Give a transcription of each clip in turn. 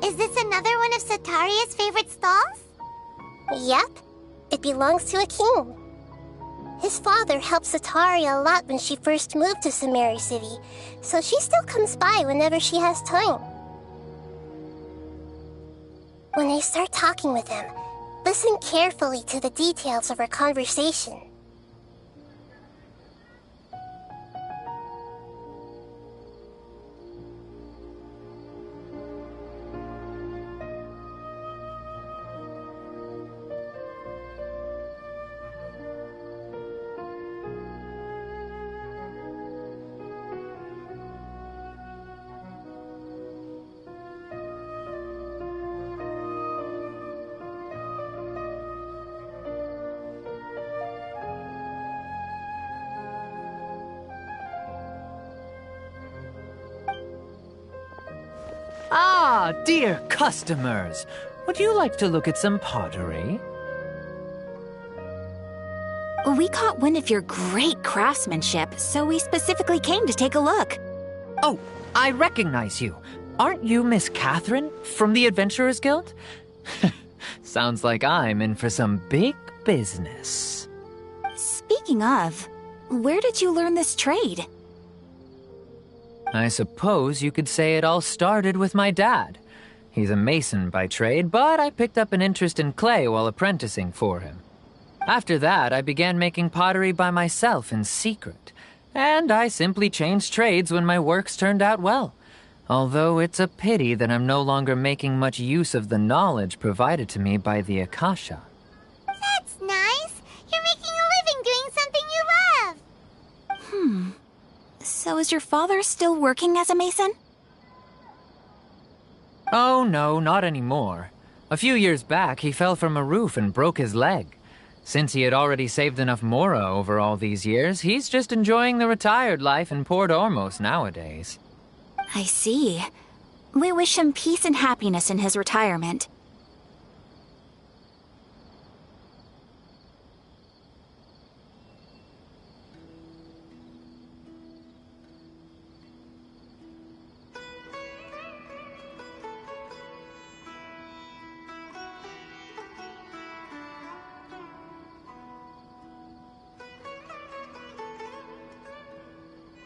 Is this another one of Sataria's favorite stalls? Yep. It belongs to a king. His father helped Sataria a lot when she first moved to Samari City, so she still comes by whenever she has time. When I start talking with him, listen carefully to the details of our conversation. Ah, dear customers! Would you like to look at some pottery? We caught wind of your great craftsmanship, so we specifically came to take a look. Oh, I recognize you. Aren't you Miss Catherine from the Adventurers Guild? Sounds like I'm in for some big business. Speaking of, where did you learn this trade? I suppose you could say it all started with my dad. He's a mason by trade, but I picked up an interest in clay while apprenticing for him. After that, I began making pottery by myself in secret, and I simply changed trades when my works turned out well. Although it's a pity that I'm no longer making much use of the knowledge provided to me by the Akasha. That's nice. You're making a living doing something you love. So is your father still working as a mason? Oh no, not anymore. A few years back, he fell from a roof and broke his leg. Since he had already saved enough mora over all these years, he's just enjoying the retired life in Port Ormos nowadays. I see. We wish him peace and happiness in his retirement.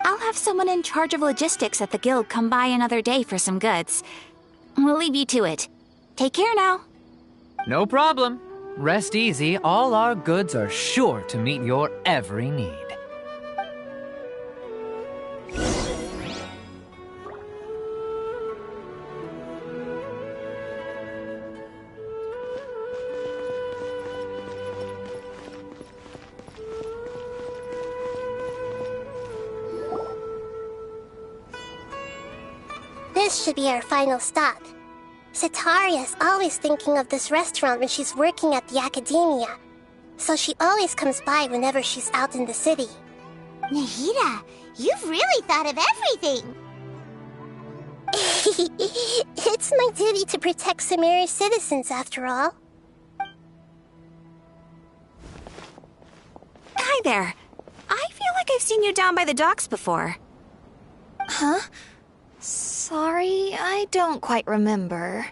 I'll have someone in charge of logistics at the guild come by another day for some goods. We'll leave you to it. Take care now. No problem. Rest easy, all our goods are sure to meet your every need. This should be our final stop. Sataria's always thinking of this restaurant when she's working at the academia, so she always comes by whenever she's out in the city. Nahida, you've really thought of everything. It's my duty to protect Samari's citizens, after all. Hi there. I feel like I've seen you down by the docks before. Huh? Sorry, I don't quite remember.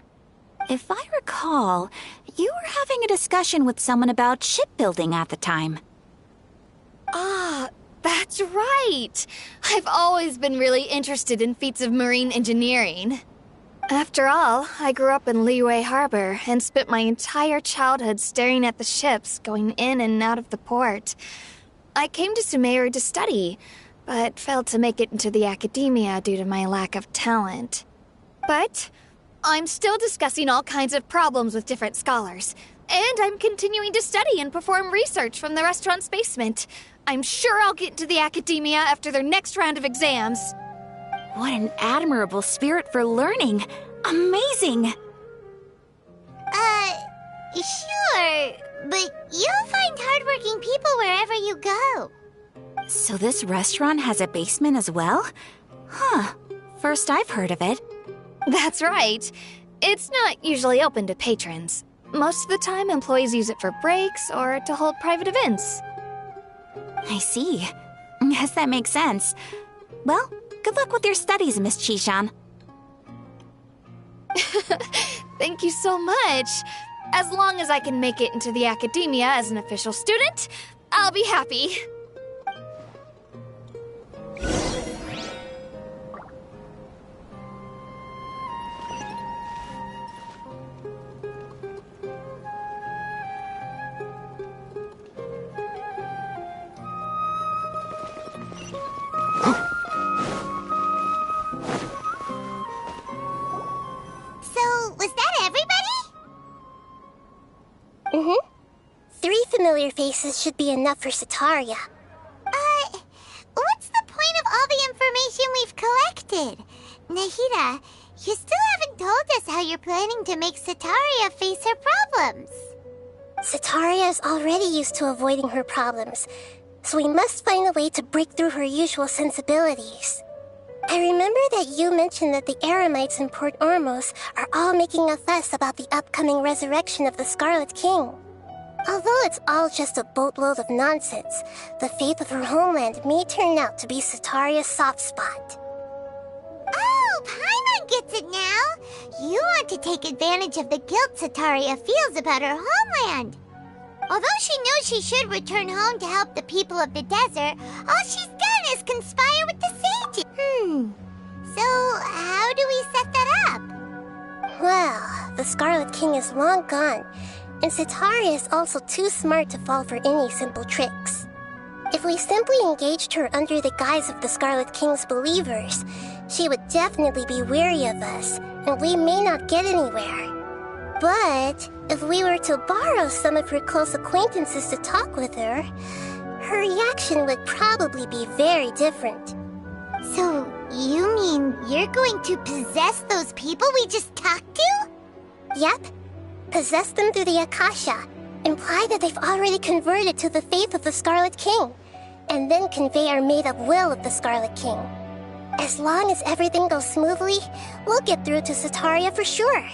If I recall, you were having a discussion with someone about shipbuilding at the time. Ah, that's right! I've always been really interested in feats of marine engineering. After all, I grew up in Liyue Harbor and spent my entire childhood staring at the ships going in and out of the port. I came to Sumeru to study, but failed to make it into the academia due to my lack of talent. But I'm still discussing all kinds of problems with different scholars, and I'm continuing to study and perform research from the restaurant's basement. I'm sure I'll get into the academia after their next round of exams. What an admirable spirit for learning! Amazing! Sure, but you'll find hardworking people wherever you go. So this restaurant has a basement as well? Huh. First I've heard of it. That's right. It's not usually open to patrons. Most of the time, employees use it for breaks or to hold private events. I see. Guess that makes sense. Well, good luck with your studies, Miss Chishan. Thank you so much. As long as I can make it into the academia as an official student, I'll be happy. So, was that everybody? Mm-hmm. 3 familiar faces should be enough for Sataria. What's the point of all the information we've collected? Nahida, you still haven't told us how you're planning to make Sataria face her problems. Sataria is already used to avoiding her problems, so we must find a way to break through her usual sensibilities. I remember that you mentioned that the Eremites in Port Ormos are all making a fuss about the upcoming resurrection of the Scarlet King. Although it's all just a boatload of nonsense, the faith of her homeland may turn out to be Sataria's soft spot. Oh, Paimon gets it now! You want to take advantage of the guilt Sataria feels about her homeland. Although she knows she should return home to help the people of the desert, all she's done is conspire with the sages. So, how do we set that up? Well, the Scarlet King is long gone, and Sataria is also too smart to fall for any simple tricks. If we simply engaged her under the guise of the Scarlet King's believers, she would definitely be weary of us, and we may not get anywhere. But if we were to borrow some of her close acquaintances to talk with her, her reaction would probably be very different. So, you mean you're going to possess those people we just talked to? Yep. Possess them through the Akasha, imply that they've already converted to the faith of the Scarlet King, and then convey our made-up will of the Scarlet King. As long as everything goes smoothly, we'll get through to Sataria for sure.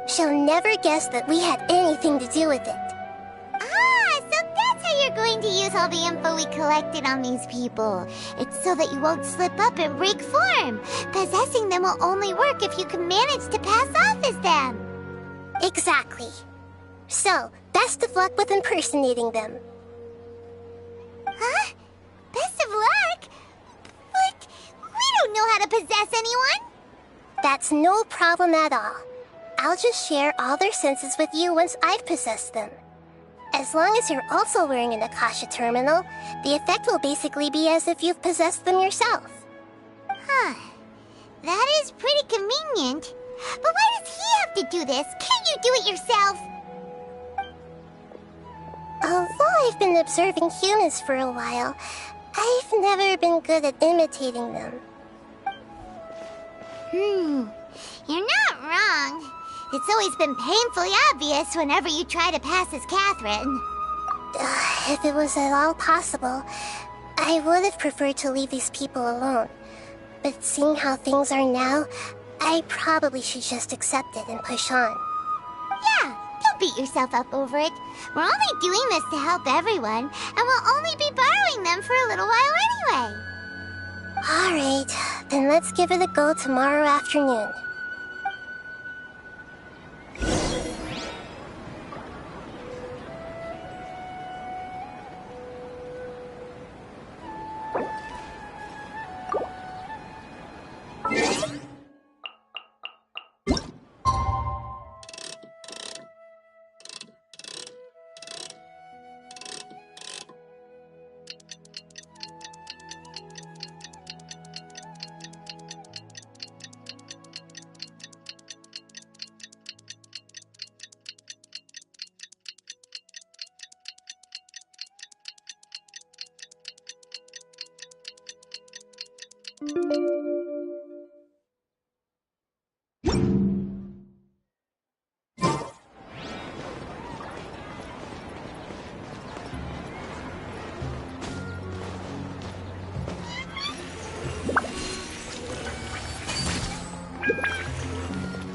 She'll never guess that we had anything to do with it. Ah, so that's how you're going to use all the info we collected on these people. It's so that you won't slip up and break form. Possessing them will only work if you can manage to pass off as them. Exactly. So, best of luck with impersonating them. Huh? Best of luck? But we don't know how to possess anyone. That's no problem at all. I'll just share all their senses with you once I've possessed them. As long as you're also wearing an Akasha terminal, the effect will basically be as if you've possessed them yourself. Huh. That is pretty convenient. But why does he have to do this? Can't you do it yourself? Although I've been observing humans for a while, I've never been good at imitating them. You're not wrong. It's always been painfully obvious whenever you try to pass as Catherine. If it was at all possible, I would have preferred to leave these people alone. But seeing how things are now, I probably should just accept it and push on. Yeah, don't beat yourself up over it. We're only doing this to help everyone, and we'll only be borrowing them for a little while anyway. Alright, then let's give it a go tomorrow afternoon.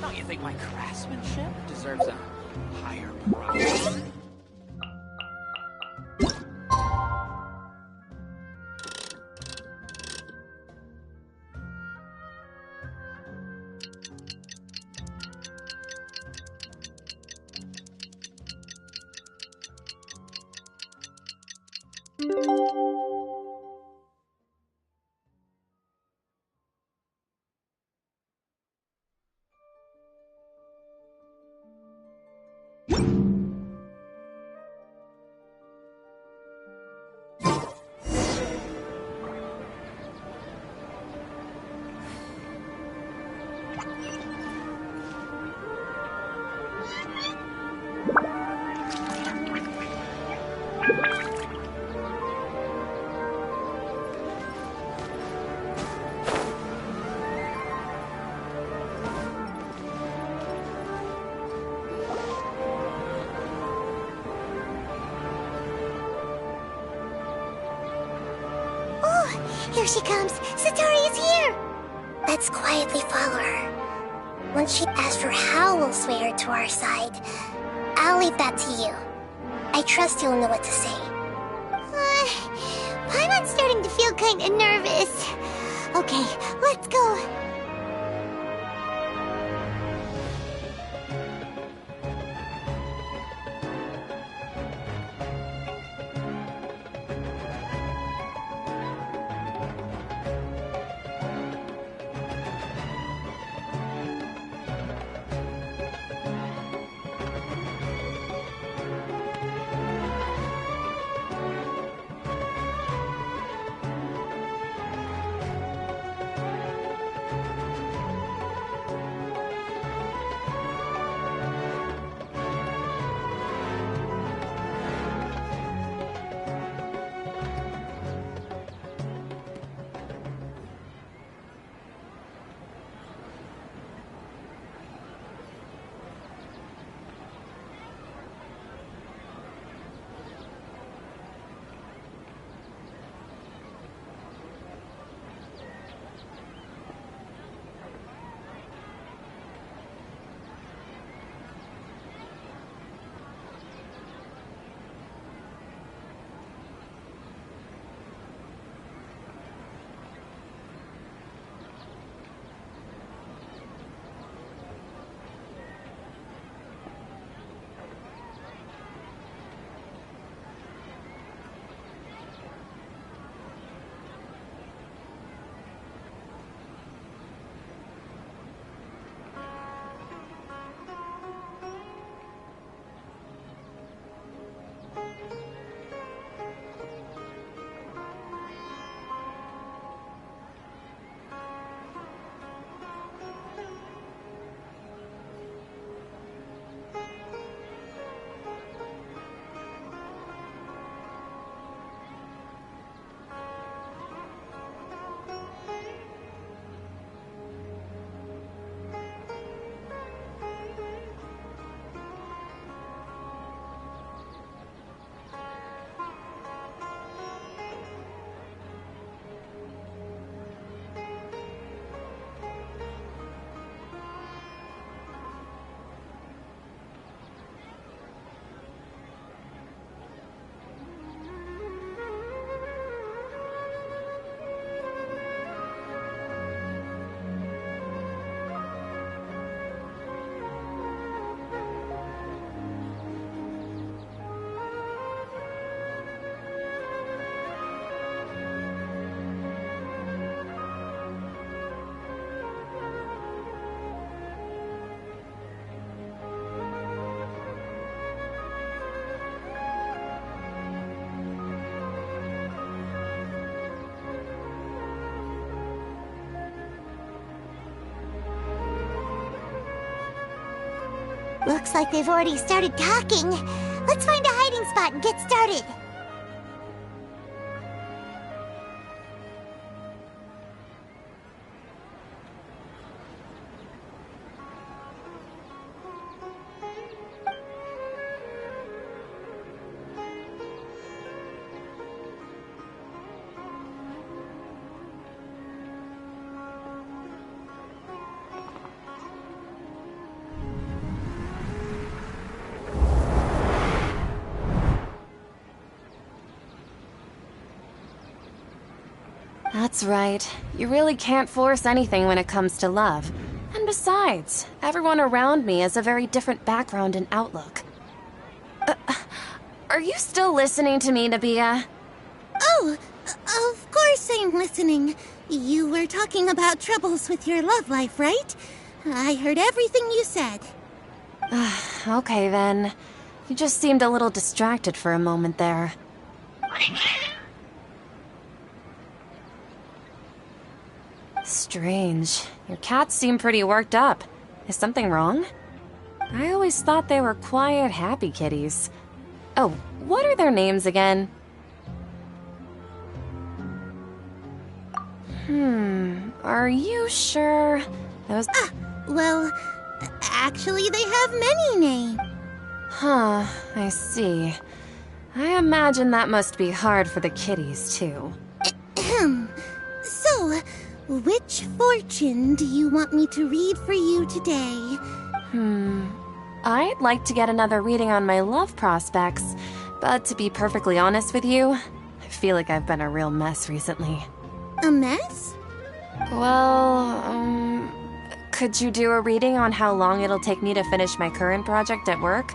Don't you think my craftsmanship deserves a higher price? Here she comes! Satori is here! Let's quietly follow her. Once she asks for how we'll sway her to our side, I'll leave that to you. I trust you'll know what to say. Paimon's starting to feel kinda nervous. Okay, let's go. Looks like they've already started talking. Let's find a hiding spot and get started. That's right. You really can't force anything when it comes to love. And besides, everyone around me has a very different background and outlook. Are you still listening to me, Nabiya? Oh, of course I'm listening. You were talking about troubles with your love life, right? I heard everything you said. Okay then. You just seemed a little distracted for a moment there. Strange. Your cats seem pretty worked up. Is something wrong? I always thought they were quiet, happy kitties. Oh, what are their names again? Are you sure? Well, actually they have many names. Huh, I see. I imagine that must be hard for the kitties, too. So, which fortune do you want me to read for you today? I'd like to get another reading on my love prospects, but to be perfectly honest with you, I feel like I've been a real mess recently. A mess? Well, could you do a reading on how long it'll take me to finish my current project at work?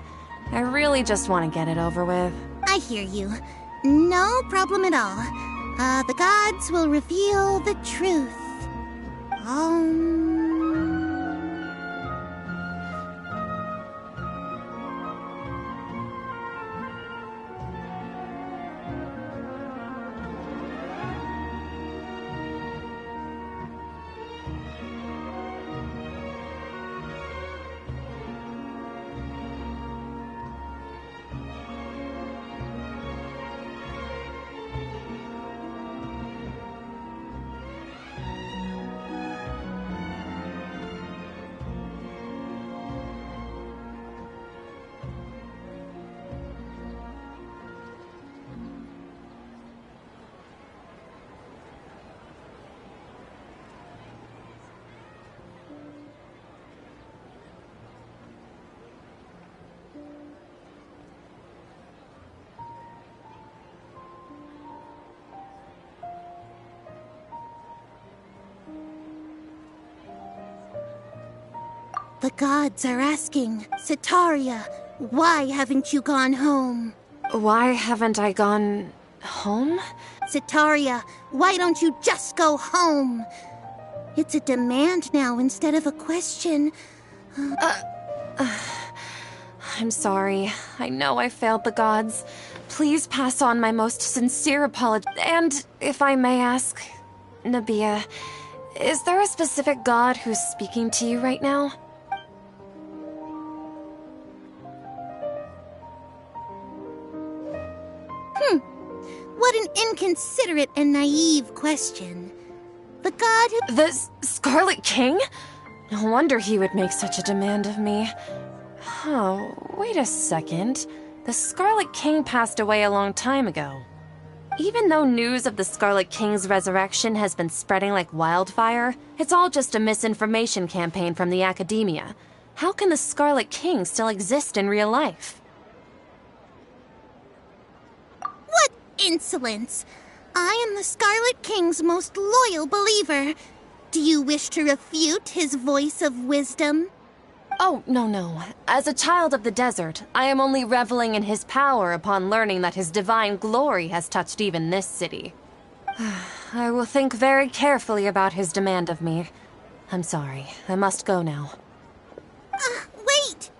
I really just want to get it over with. I hear you. No problem at all. The gods will reveal the truth. The gods are asking, Sitaria, why haven't you gone home? Why haven't I gone home? Sitaria, why don't you just go home? It's a demand now instead of a question. I'm sorry. I know I failed the gods. Please pass on my most sincere apology. And if I may ask, Nabia, is there a specific god who's speaking to you right now? What an inconsiderate and naive question. The god who— The Scarlet King? No wonder he would make such a demand of me. Oh, wait a second. The Scarlet King passed away a long time ago. Even though news of the Scarlet King's resurrection has been spreading like wildfire, it's all just a misinformation campaign from the academia. How can the Scarlet King still exist in real life? What insolence! I am the Scarlet King's most loyal believer. Do you wish to refute his voice of wisdom? Oh, no. As a child of the desert, I am only reveling in his power upon learning that his divine glory has touched even this city. I will think very carefully about his demand of me. I'm sorry. I must go now. Wait!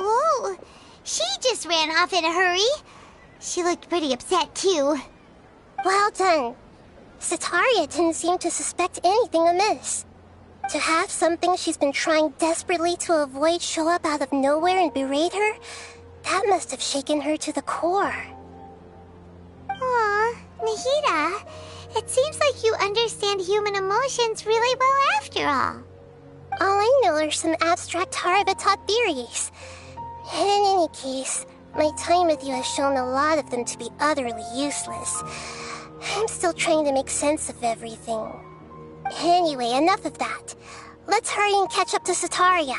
Ooh, she just ran off in a hurry. She looked pretty upset, too. Well done. Sitaria didn't seem to suspect anything amiss. To have something she's been trying desperately to avoid show up out of nowhere and berate her, that must have shaken her to the core. Aw, Nahida, it seems like you understand human emotions really well after all. All I know are some abstract Harava-taught theories. In any case, my time with you has shown a lot of them to be utterly useless. I'm still trying to make sense of everything. Anyway, enough of that. Let's hurry and catch up to Sitaria.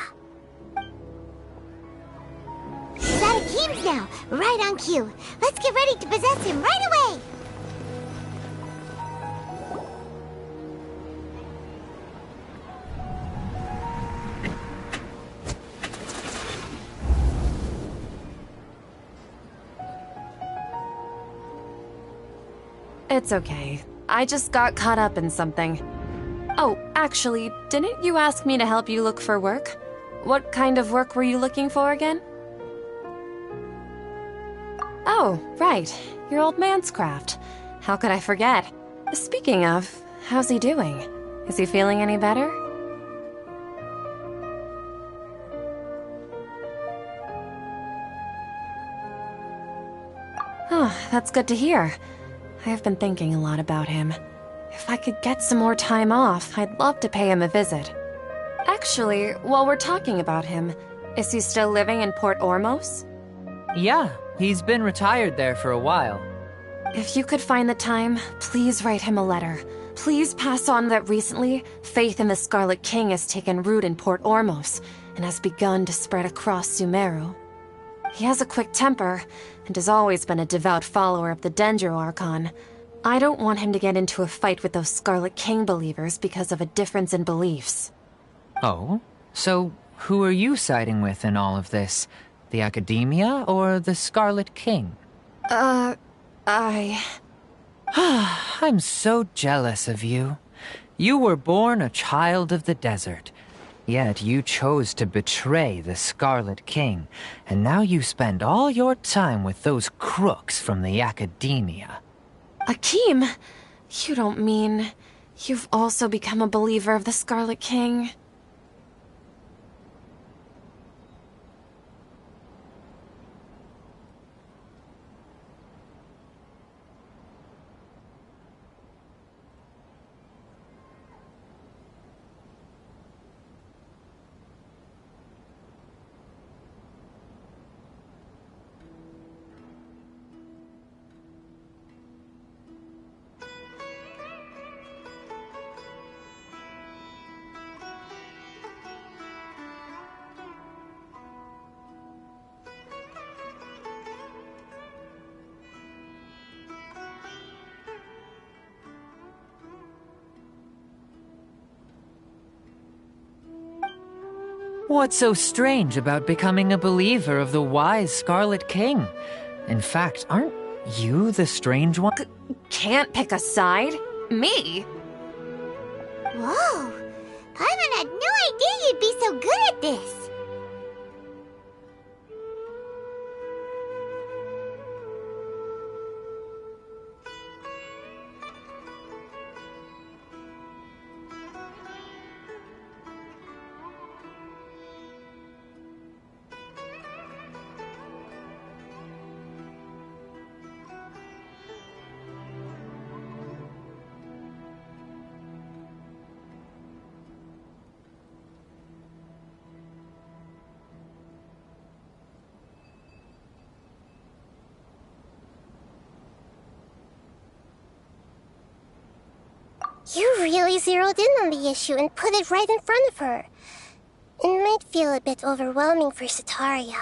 He's out of Keem's now, right on cue. Let's get ready to possess him right away! It's okay. I just got caught up in something. Oh, actually, didn't you ask me to help you look for work? What kind of work were you looking for again? Oh, right. Your old man's craft. How could I forget? Speaking of, how's he doing? Is he feeling any better? Oh, that's good to hear. I have been thinking a lot about him. If I could get some more time off, I'd love to pay him a visit. Actually, while we're talking about him, is he still living in Port Ormos? Yeah, he's been retired there for a while. If you could find the time, please write him a letter. Please pass on that recently, faith in the Scarlet King has taken root in Port Ormos and has begun to spread across Sumeru. He has a quick temper and has always been a devout follower of the Dendro Archon. I don't want him to get into a fight with those Scarlet King believers because of a difference in beliefs. Oh? So who are you siding with in all of this? The Academia or the Scarlet King? I'm so jealous of you. You were born a child of the desert. Yet you chose to betray the Scarlet King, and now you spend all your time with those crooks from the Academia. Akeem, you don't mean you've also become a believer of the Scarlet King? What's so strange about becoming a believer of the wise Scarlet King? In fact, aren't you the strange one? Can't pick a side? Me? Whoa! Paimon had no idea you'd be so good at this! You really zeroed in on the issue and put it right in front of her. It might feel a bit overwhelming for Setaria.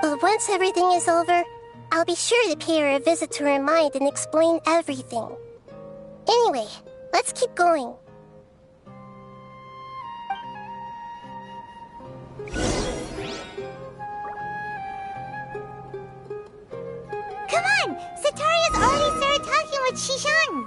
But once everything is over, I'll be sure to pay her a visit to her mind and explain everything. Anyway, let's keep going. Come on! Setaria's already started talking with Shishan!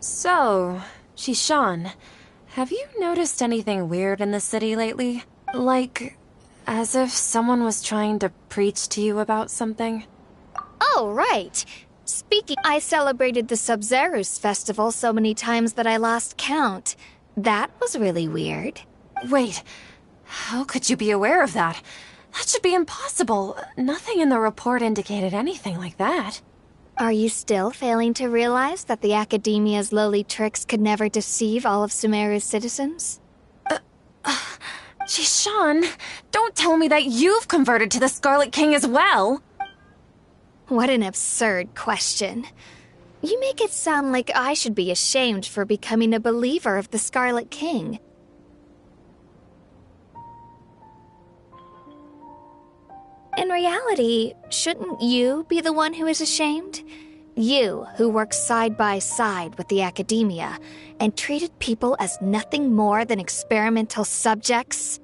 So, Shishan, have you noticed anything weird in the city lately? Like, as if someone was trying to preach to you about something? Oh, right. Speaking, I celebrated the Sub-Zerus festival so many times that I lost count. That was really weird. Wait, how could you be aware of that? That should be impossible. Nothing in the report indicated anything like that. Are you still failing to realize that the Academia's lowly tricks could never deceive all of Sumeru's citizens? Shishan, don't tell me that you've converted to the Scarlet King as well! What an absurd question. You make it sound like I should be ashamed for becoming a believer of the Scarlet King. In reality, shouldn't you be the one who is ashamed? You, who works side by side with the Academia and treated people as nothing more than experimental subjects?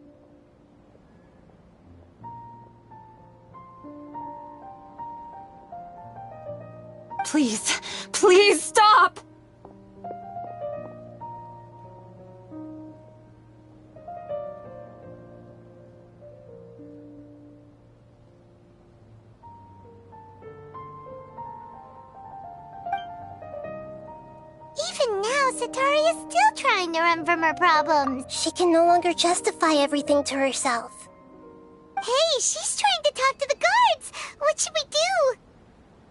Please, please stop! Even now, Satari is still trying to run from her problems. She can no longer justify everything to herself. Hey, she's trying to talk to the guards. What should we do?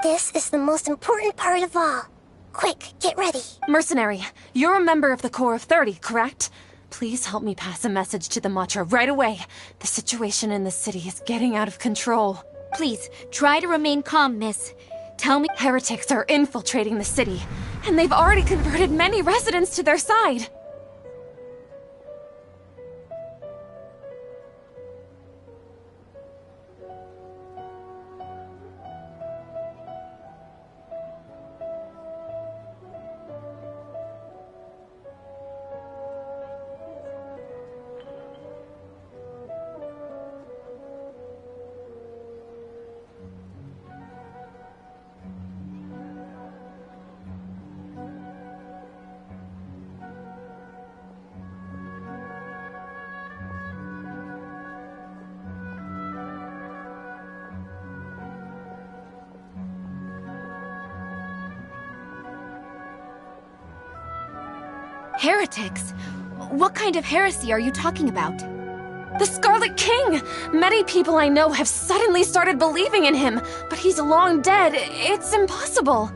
This is the most important part of all. Quick, get ready. Mercenary, you're a member of the Corps of 30, correct? Please help me pass a message to the Matra right away. The situation in the city is getting out of control. Please, try to remain calm, miss. Tell me— Heretics are infiltrating the city, and they've already converted many residents to their side. heretics? What kind of heresy are you talking about? The Scarlet King! Many people I know have suddenly started believing in him, but he's long dead. It's impossible.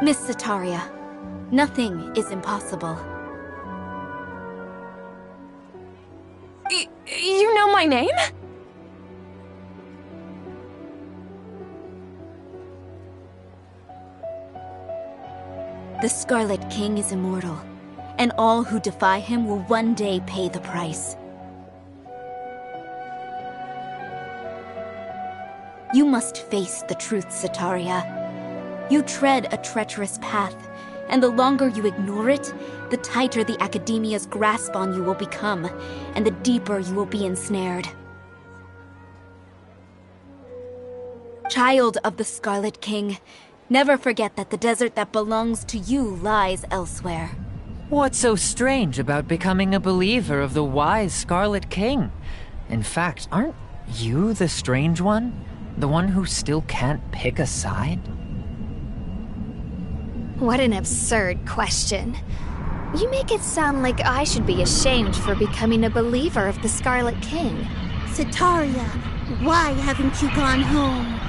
Miss Sataria, nothing is impossible. You know my name? The Scarlet King is immortal, and all who defy him will one day pay the price. You must face the truth, Sataria. You tread a treacherous path, and the longer you ignore it, the tighter the Academia's grasp on you will become, and the deeper you will be ensnared. Child of the Scarlet King, never forget that the desert that belongs to you lies elsewhere. What's so strange about becoming a believer of the wise Scarlet King? In fact, aren't you the strange one? The one who still can't pick a side? What an absurd question. You make it sound like I should be ashamed for becoming a believer of the Scarlet King. Sataria, why haven't you gone home?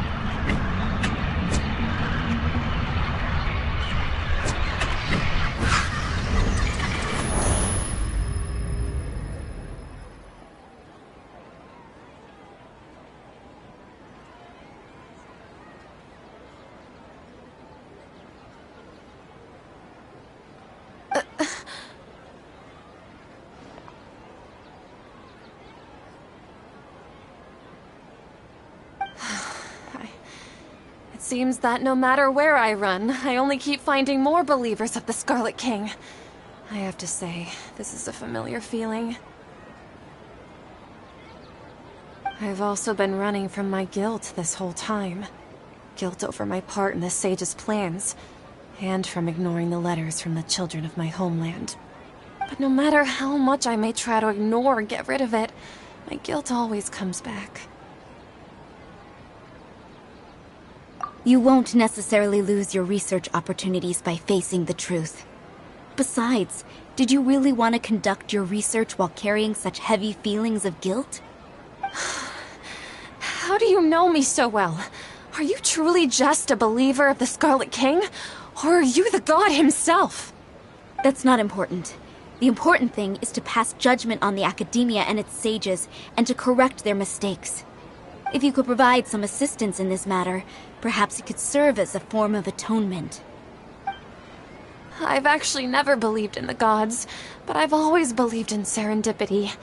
seems that no matter where I run, I only keep finding more believers of the Scarlet King. I have to say, this is a familiar feeling. I've also been running from my guilt this whole time. Guilt over my part in the Sage's plans, and from ignoring the letters from the children of my homeland. But no matter how much I may try to ignore or get rid of it, my guilt always comes back. You won't necessarily lose your research opportunities by facing the truth. Besides, did you really want to conduct your research while carrying such heavy feelings of guilt? How do you know me so well? Are you truly just a believer of the Scarlet King? Or are you the god himself? That's not important. The important thing is to pass judgment on the Academia and its sages, and to correct their mistakes. If you could provide some assistance in this matter, perhaps it could serve as a form of atonement. I've actually never believed in the gods, but I've always believed in serendipity.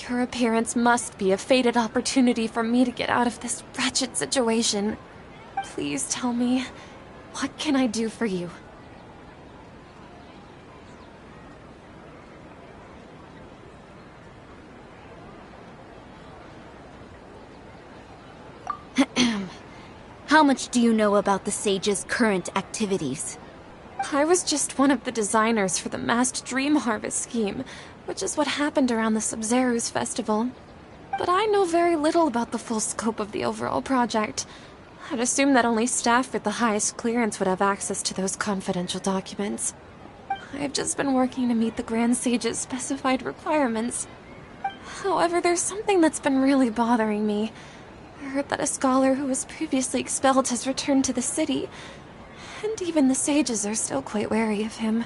Your appearance must be a fated opportunity for me to get out of this wretched situation. Please tell me, what can I do for you? How much do you know about the Sage's current activities? I was just one of the designers for the massed dream harvest scheme, which is what happened around the Sub-Zeru's festival. But I know very little about the full scope of the overall project. I'd assume that only staff with the highest clearance would have access to those confidential documents. I've just been working to meet the Grand Sage's specified requirements. However, there's something that's been really bothering me. I heard that a scholar who was previously expelled has returned to the city, and even the sages are still quite wary of him.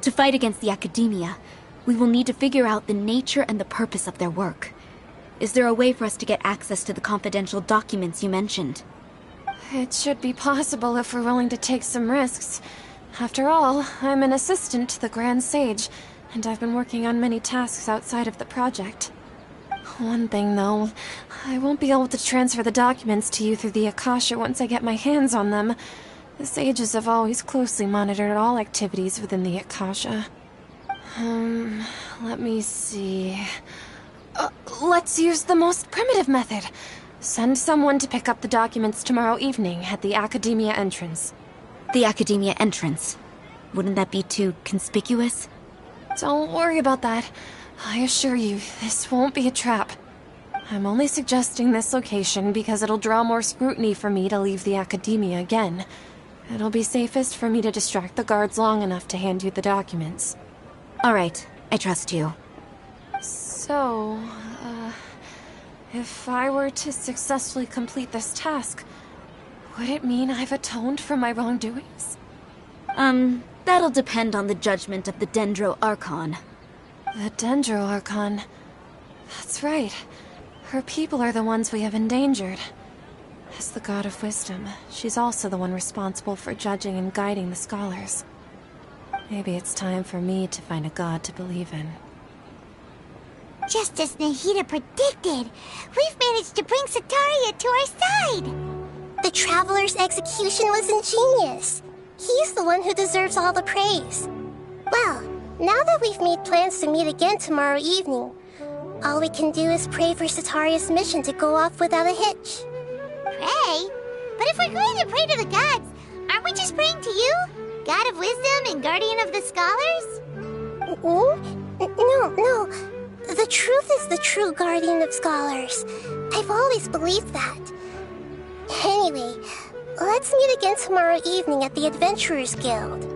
To fight against the Academia, we will need to figure out the nature and the purpose of their work. Is there a way for us to get access to the confidential documents you mentioned? It should be possible if we're willing to take some risks. After all, I'm an assistant to the Grand Sage, and I've been working on many tasks outside of the project. One thing, though, I won't be able to transfer the documents to you through the Akasha once I get my hands on them. The sages have always closely monitored all activities within the Akasha. Let me see... let's use the most primitive method. Send someone to pick up the documents tomorrow evening at the Academia entrance. The Academia entrance? Wouldn't that be too conspicuous? Don't worry about that. I assure you, this won't be a trap. I'm only suggesting this location because it'll draw more scrutiny for me to leave the Academia again. It'll be safest for me to distract the guards long enough to hand you the documents. All right, I trust you. So, if I were to successfully complete this task, would it mean I've atoned for my wrongdoings? That'll depend on the judgment of the Dendro Archon. The Dendro Archon. That's right. Her people are the ones we have endangered. As the god of wisdom, she's also the one responsible for judging and guiding the scholars. Maybe it's time for me to find a god to believe in. Just as Nahida predicted, we've managed to bring Sataria to our side! The Traveler's execution was ingenious. He's the one who deserves all the praise. Well, now that we've made plans to meet again tomorrow evening, all we can do is pray for Sataria's mission to go off without a hitch. Pray? But if we're going to pray to the gods, aren't we just praying to you? God of wisdom and guardian of the scholars? No. The truth is the true guardian of scholars. I've always believed that. Anyway, let's meet again tomorrow evening at the Adventurers Guild.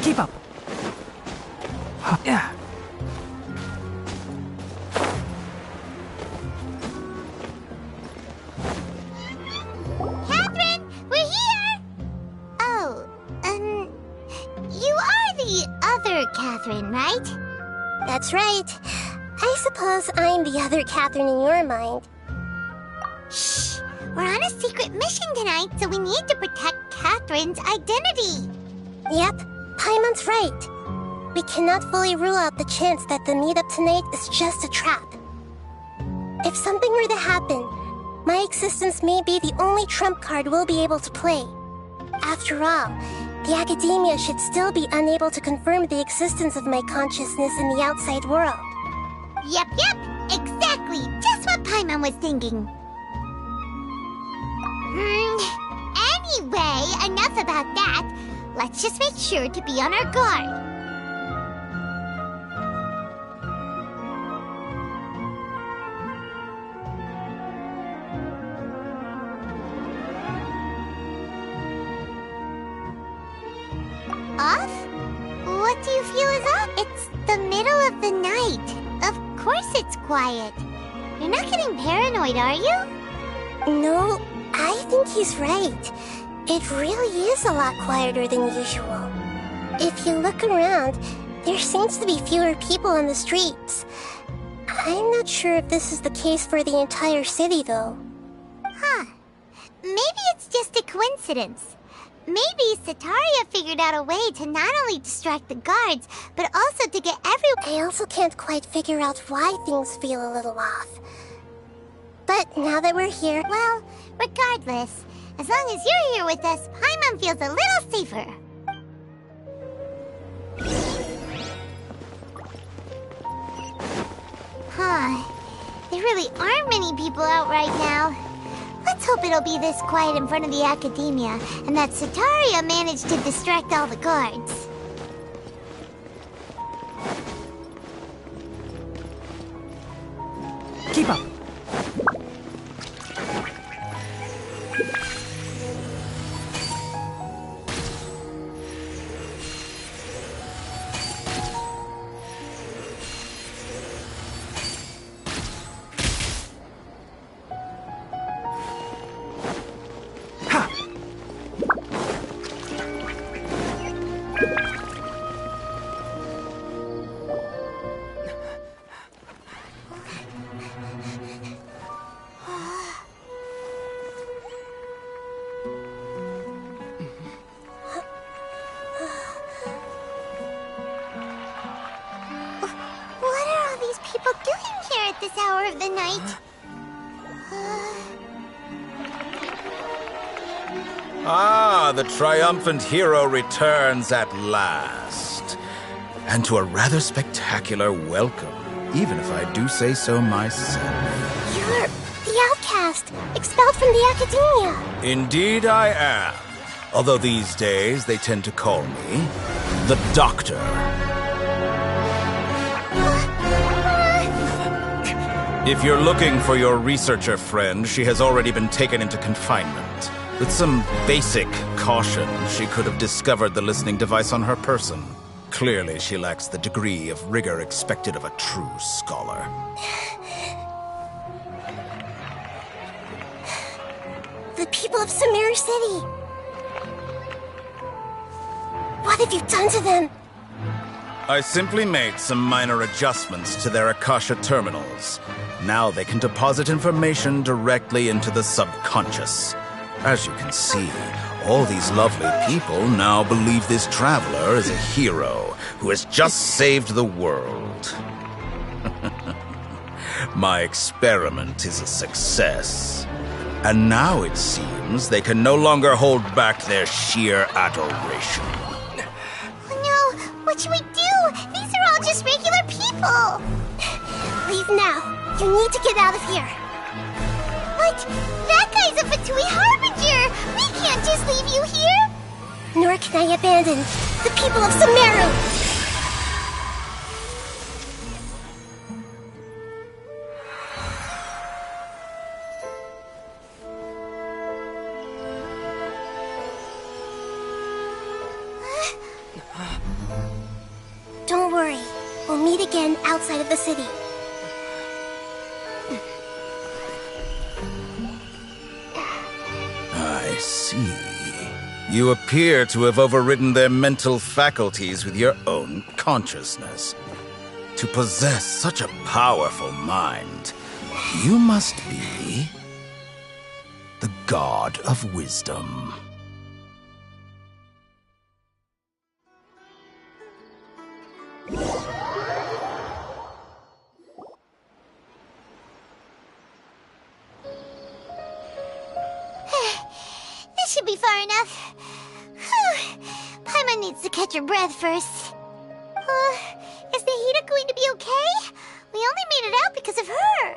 Keep up. Yeah. Catherine, we're here! Oh, you are the other Catherine, right? That's right. I suppose I'm the other Catherine in your mind. Shh! We're on a secret mission tonight, so we need to protect Catherine's identity. Yep, Paimon's right. We cannot fully rule out the chance that the meetup tonight is just a trap. If something were to happen, my existence may be the only trump card we'll be able to play. After all, the academia should still be unable to confirm the existence of my consciousness in the outside world. Yep, exactly. Just what Paimon was thinking. Anyway, enough about that. Let's just make sure to be on our guard. Off? What do you feel is up? It's the middle of the night. Of course it's quiet. You're not getting paranoid, are you? No, I think he's right. It really is a lot quieter than usual. If you look around, there seems to be fewer people on the streets. I'm not sure if this is the case for the entire city, though. Huh. Maybe it's just a coincidence. Maybe Sataria figured out a way to not only distract the guards, but also to get everyone. I also can't quite figure out why things feel a little off. But now that we're here... Well, regardless, as long as you're here with us, Paimon feels a little safer. Huh. There really aren't many people out right now. Let's hope it'll be this quiet in front of the academia, and that Sataria managed to distract all the guards. Keep up. at this hour of the night. Ah, the triumphant hero returns at last. And to a rather spectacular welcome, even if I do say so myself. You're the outcast, expelled from the academia. Indeed I am. Although these days they tend to call me the Doctor. If you're looking for your researcher friend, she has already been taken into confinement. With some basic caution, she could have discovered the listening device on her person. Clearly, she lacks the degree of rigor expected of a true scholar. The people of Sumeru City. What have you done to them? I simply made some minor adjustments to their Akasha terminals. Now they can deposit information directly into the subconscious. As you can see, all these lovely people now believe this traveler is a hero who has just saved the world. My experiment is a success. And now it seems they can no longer hold back their sheer adoration. Oh no, what should we do? These are all just regular people. Leave now. You need to get out of here. But that guy's a Fatui Harbinger! We can't just leave you here! Nor can I abandon the people of Sumeru! Don't worry. We'll meet again outside of the city. I see. You appear to have overridden their mental faculties with your own consciousness. To possess such a powerful mind, you must be the god of wisdom. This should be far enough. Whew. Paimon needs to catch her breath first. Is the heater going to be okay? We only made it out because of her.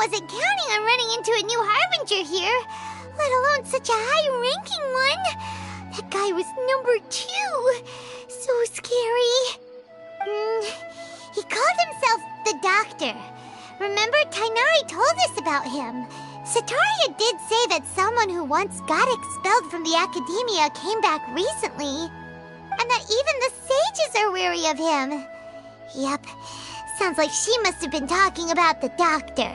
wasn't counting on running into a new Harbinger here, let alone such a high-ranking one. That guy was number 2. So scary. He called himself the Doctor. Remember, Tainari told us about him. Sataria did say that someone who once got expelled from the Academia came back recently. And that even the sages are wary of him. Yep, sounds like she must have been talking about the Doctor.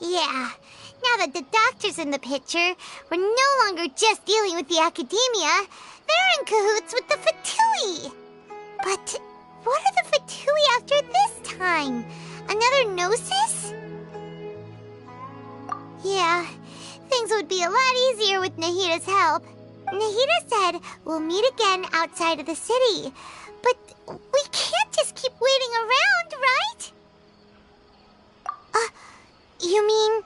Yeah, now that the Doctor's in the picture, we're no longer just dealing with the Academia. They're in cahoots with the Fatui. But what are the Fatui after this time? Another Gnosis? Yeah, things would be a lot easier with Nahida's help. Nahida said we'll meet again outside of the city. But we can't just keep waiting around, right? You mean...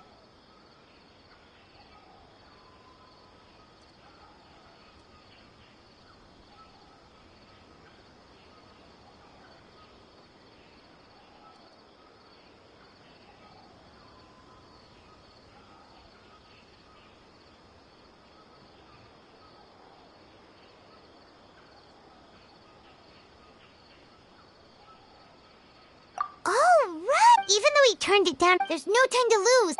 Oh, right! Even though he turned it down, there's no time to lose.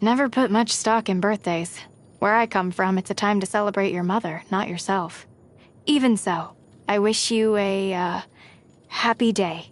Never put much stock in birthdays. Where I come from, it's a time to celebrate your mother, not yourself. Even so, I wish you a, happy day.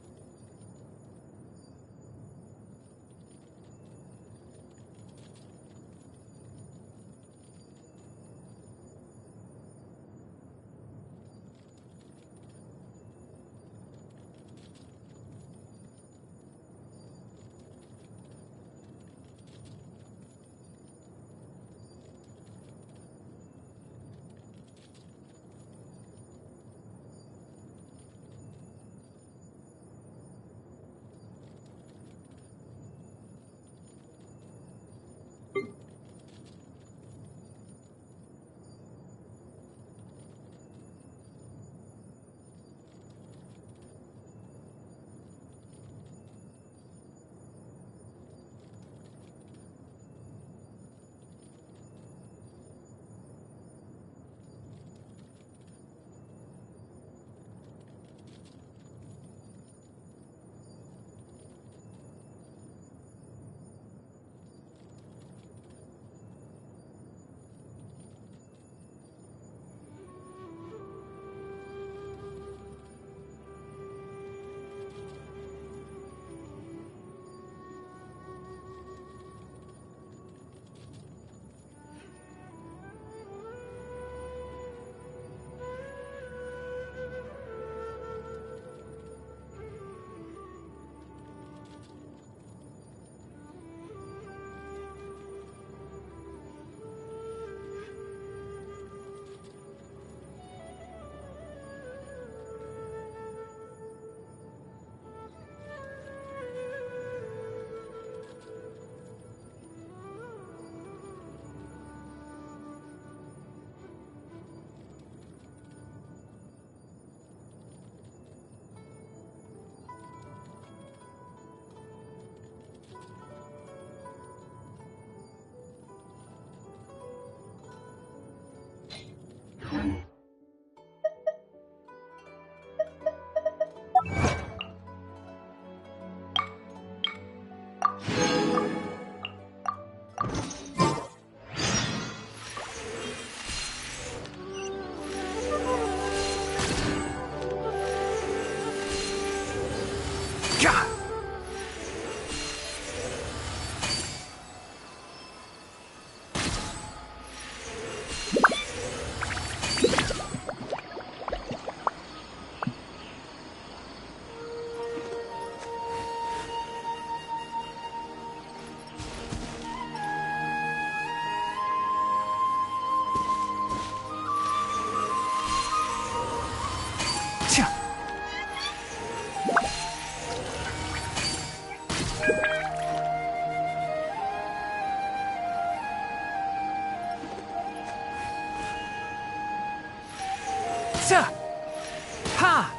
Ha!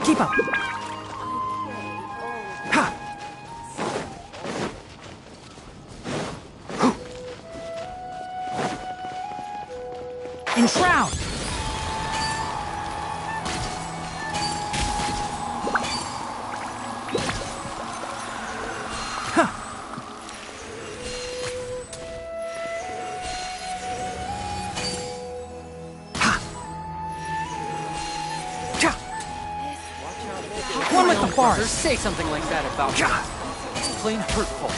Keep up! Ha! Enshroud! One with the bars. Say something like that about me. It's plain hurtful.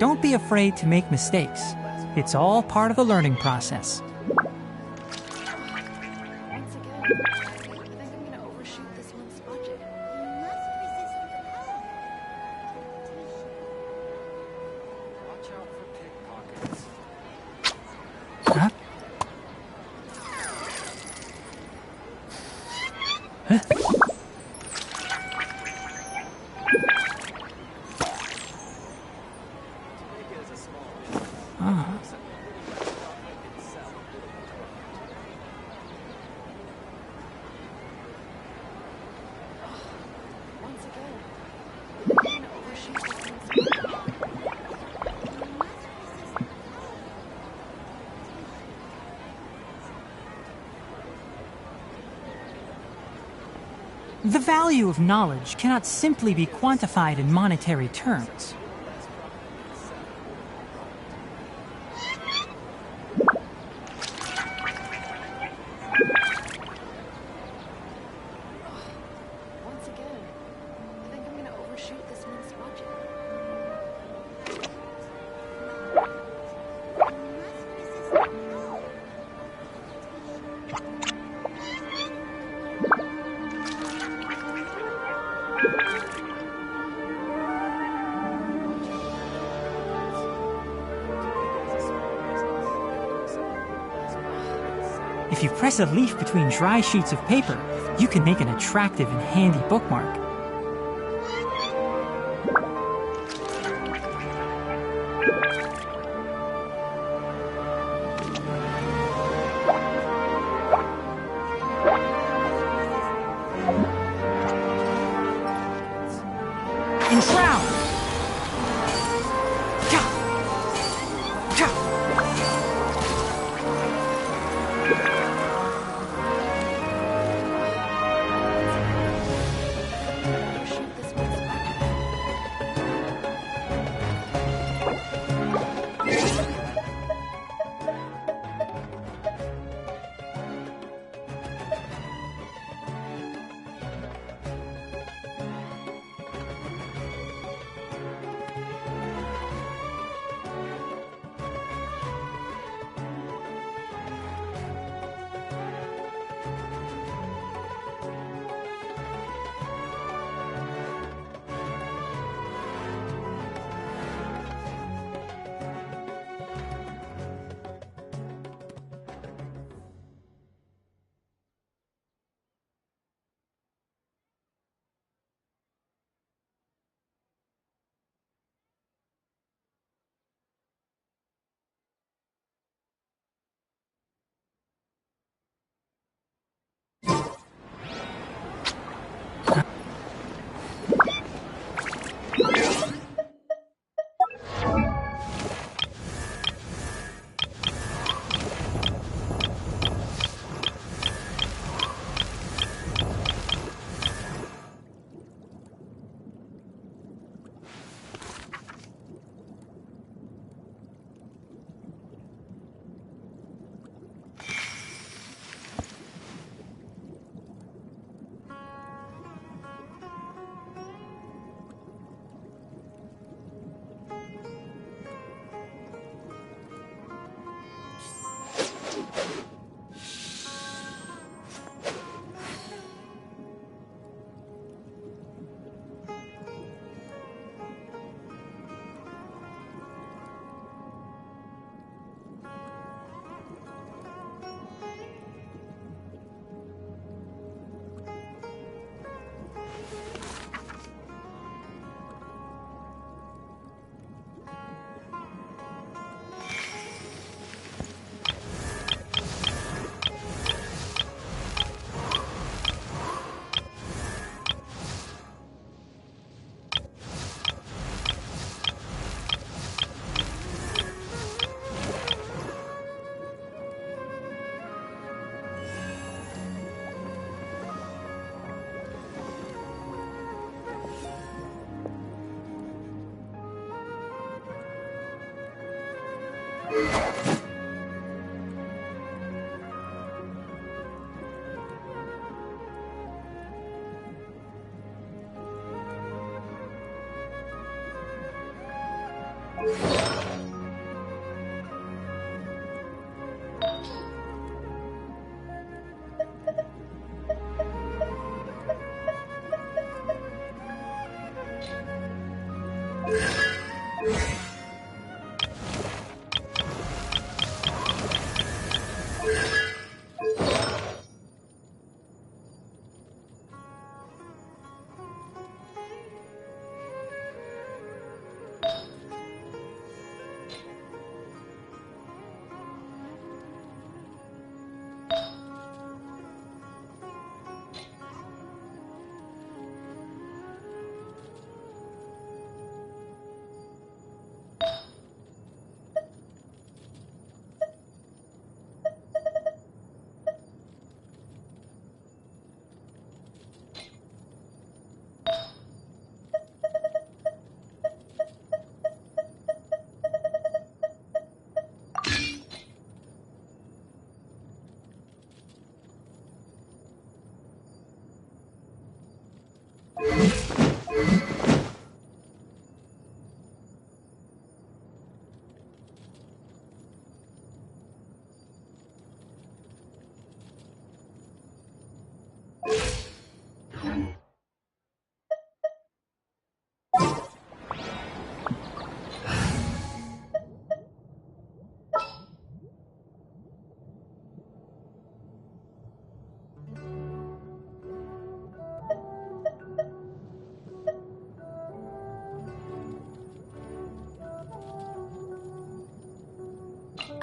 Don't be afraid to make mistakes. It's all part of the learning process. Huh? Huh? The value of knowledge cannot simply be quantified in monetary terms. If you press a leaf between dry sheets of paper, you can make an attractive and handy bookmark. Enshroud!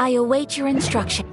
I await your instruction.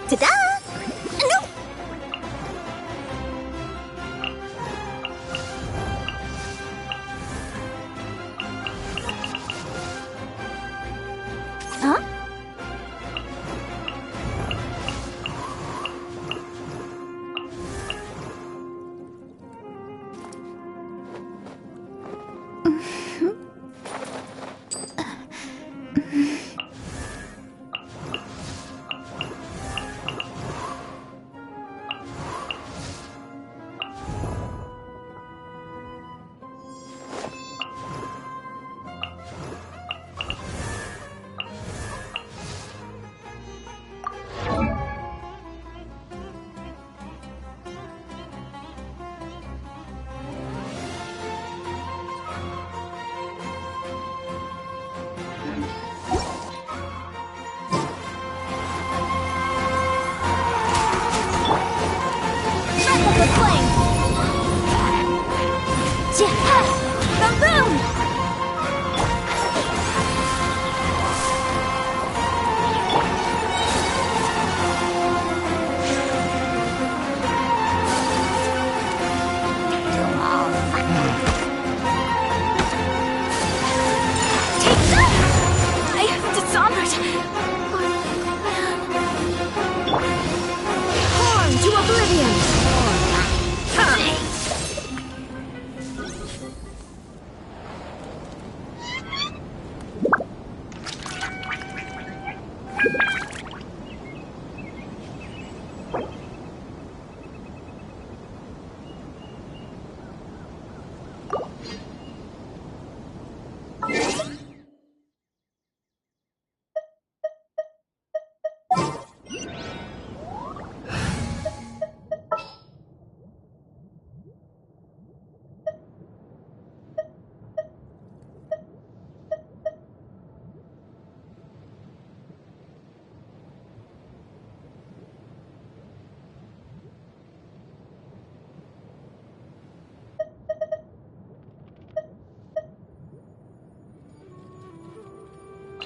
Ta-da! No! Huh?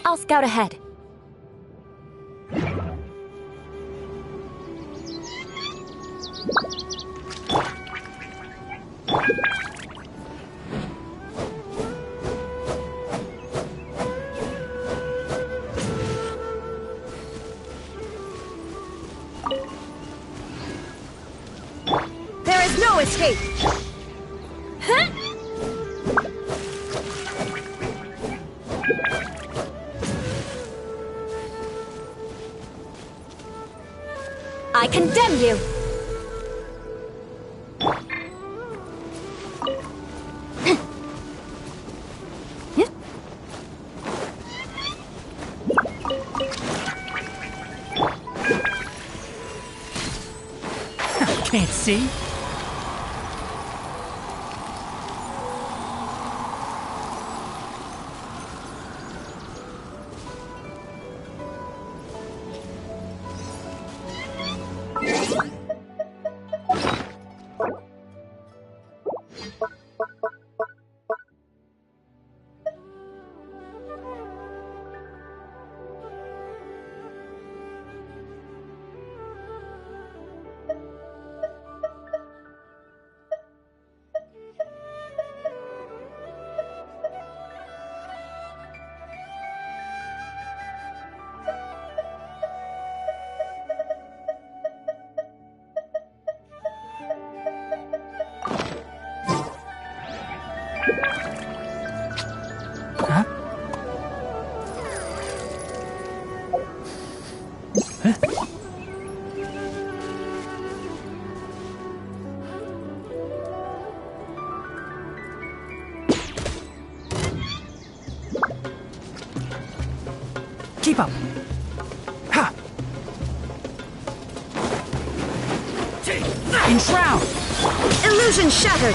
I'll scout ahead. There is no escape! Huh? I condemn you! Can't see? Keep up. Illusion Shroud! Illusion shattered!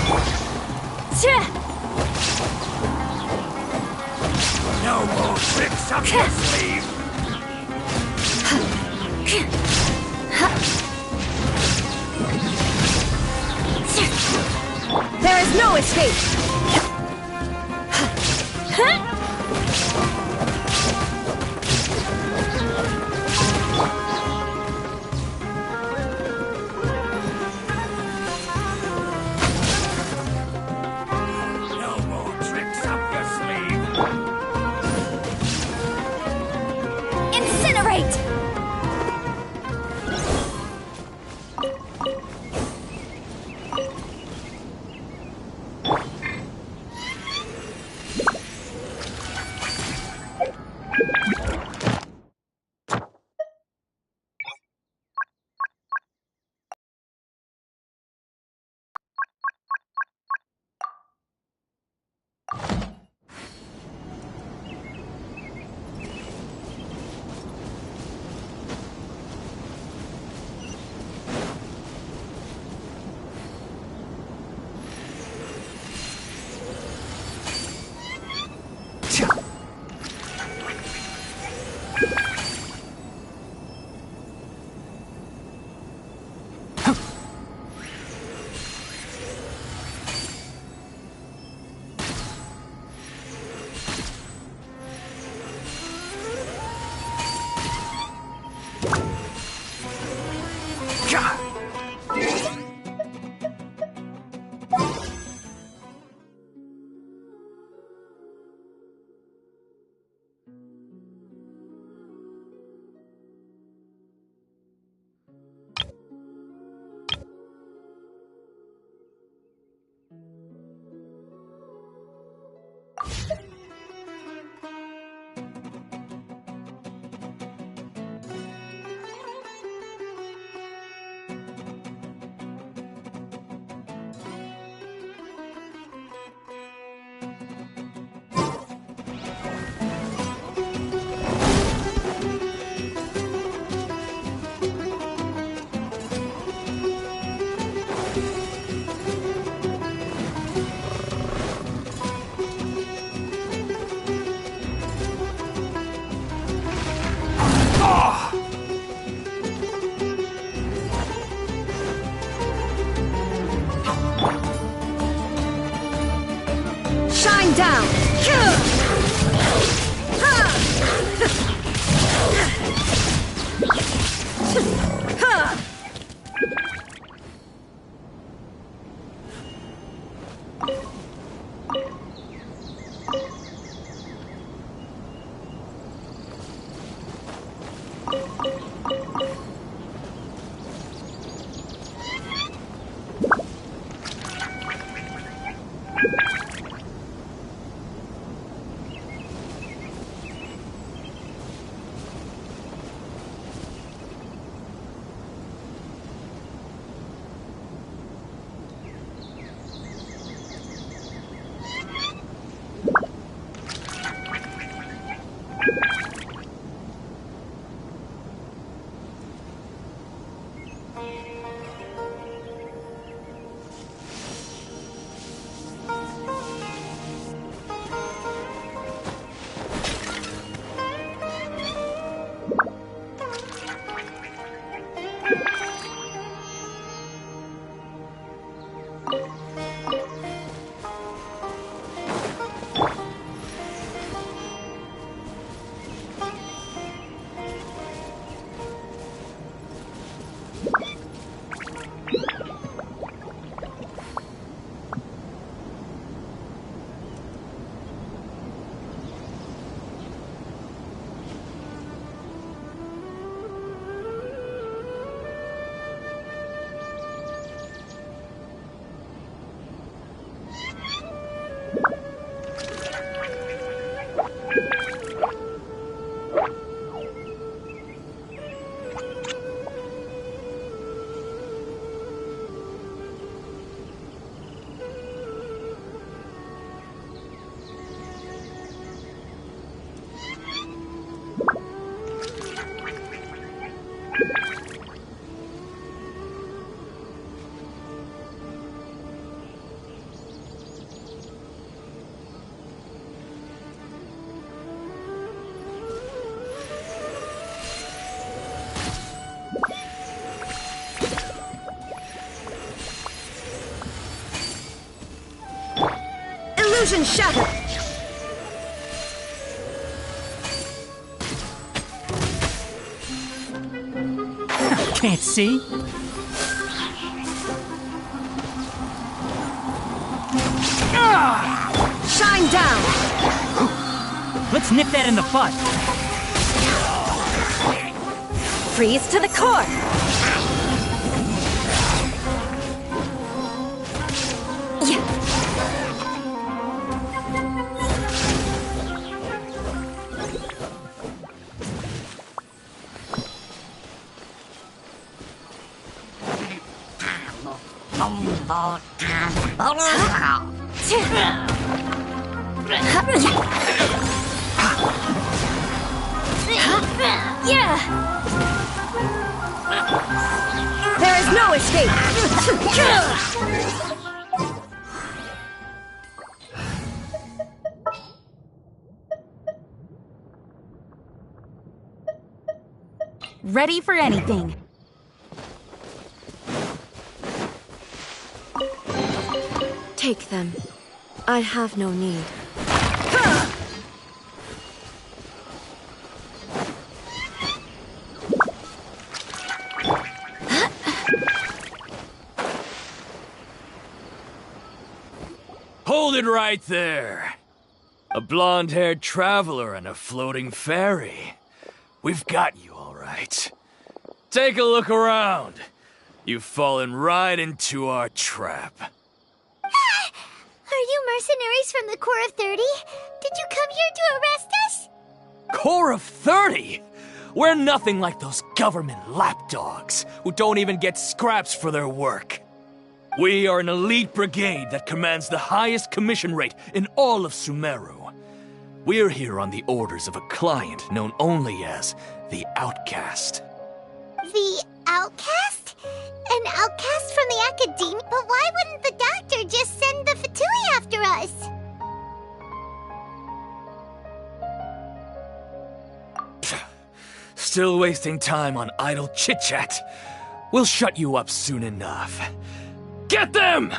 No more tricks up your sleeve! There is no escape! No more tricks up your sleeve! Incinerate! Shine down! Illusion shattered! Can't see? Shine down! Let's nip that in the bud. Freeze to the core! There is no escape! Ready for anything. Take them. I have no need. Hold it right there. A blonde-haired traveler and a floating fairy. We've got you all right. Take a look around. You've fallen right into our trap. Are you mercenaries from the Corps of 30? Did you come here to arrest us? Corps of 30? We're nothing like those government lapdogs who don't even get scraps for their work. We are an elite brigade that commands the highest commission rate in all of Sumeru. We're here on the orders of a client known only as the Outcast. The Outcast? An outcast from the Academy? But why wouldn't the doctor just send the Fatui after us? Still wasting time on idle chit-chat. We'll shut you up soon enough. Get them!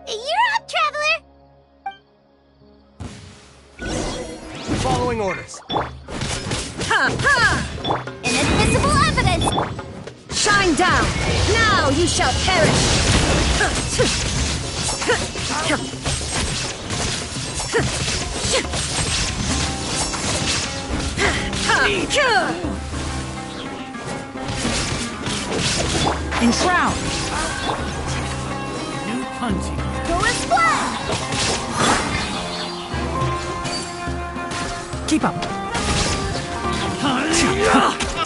You're up, traveler! Following orders. Ha ha! Inadmissible evidence! Shine down! Now you shall perish! Enshroud! New punting. Go and splat! Keep up.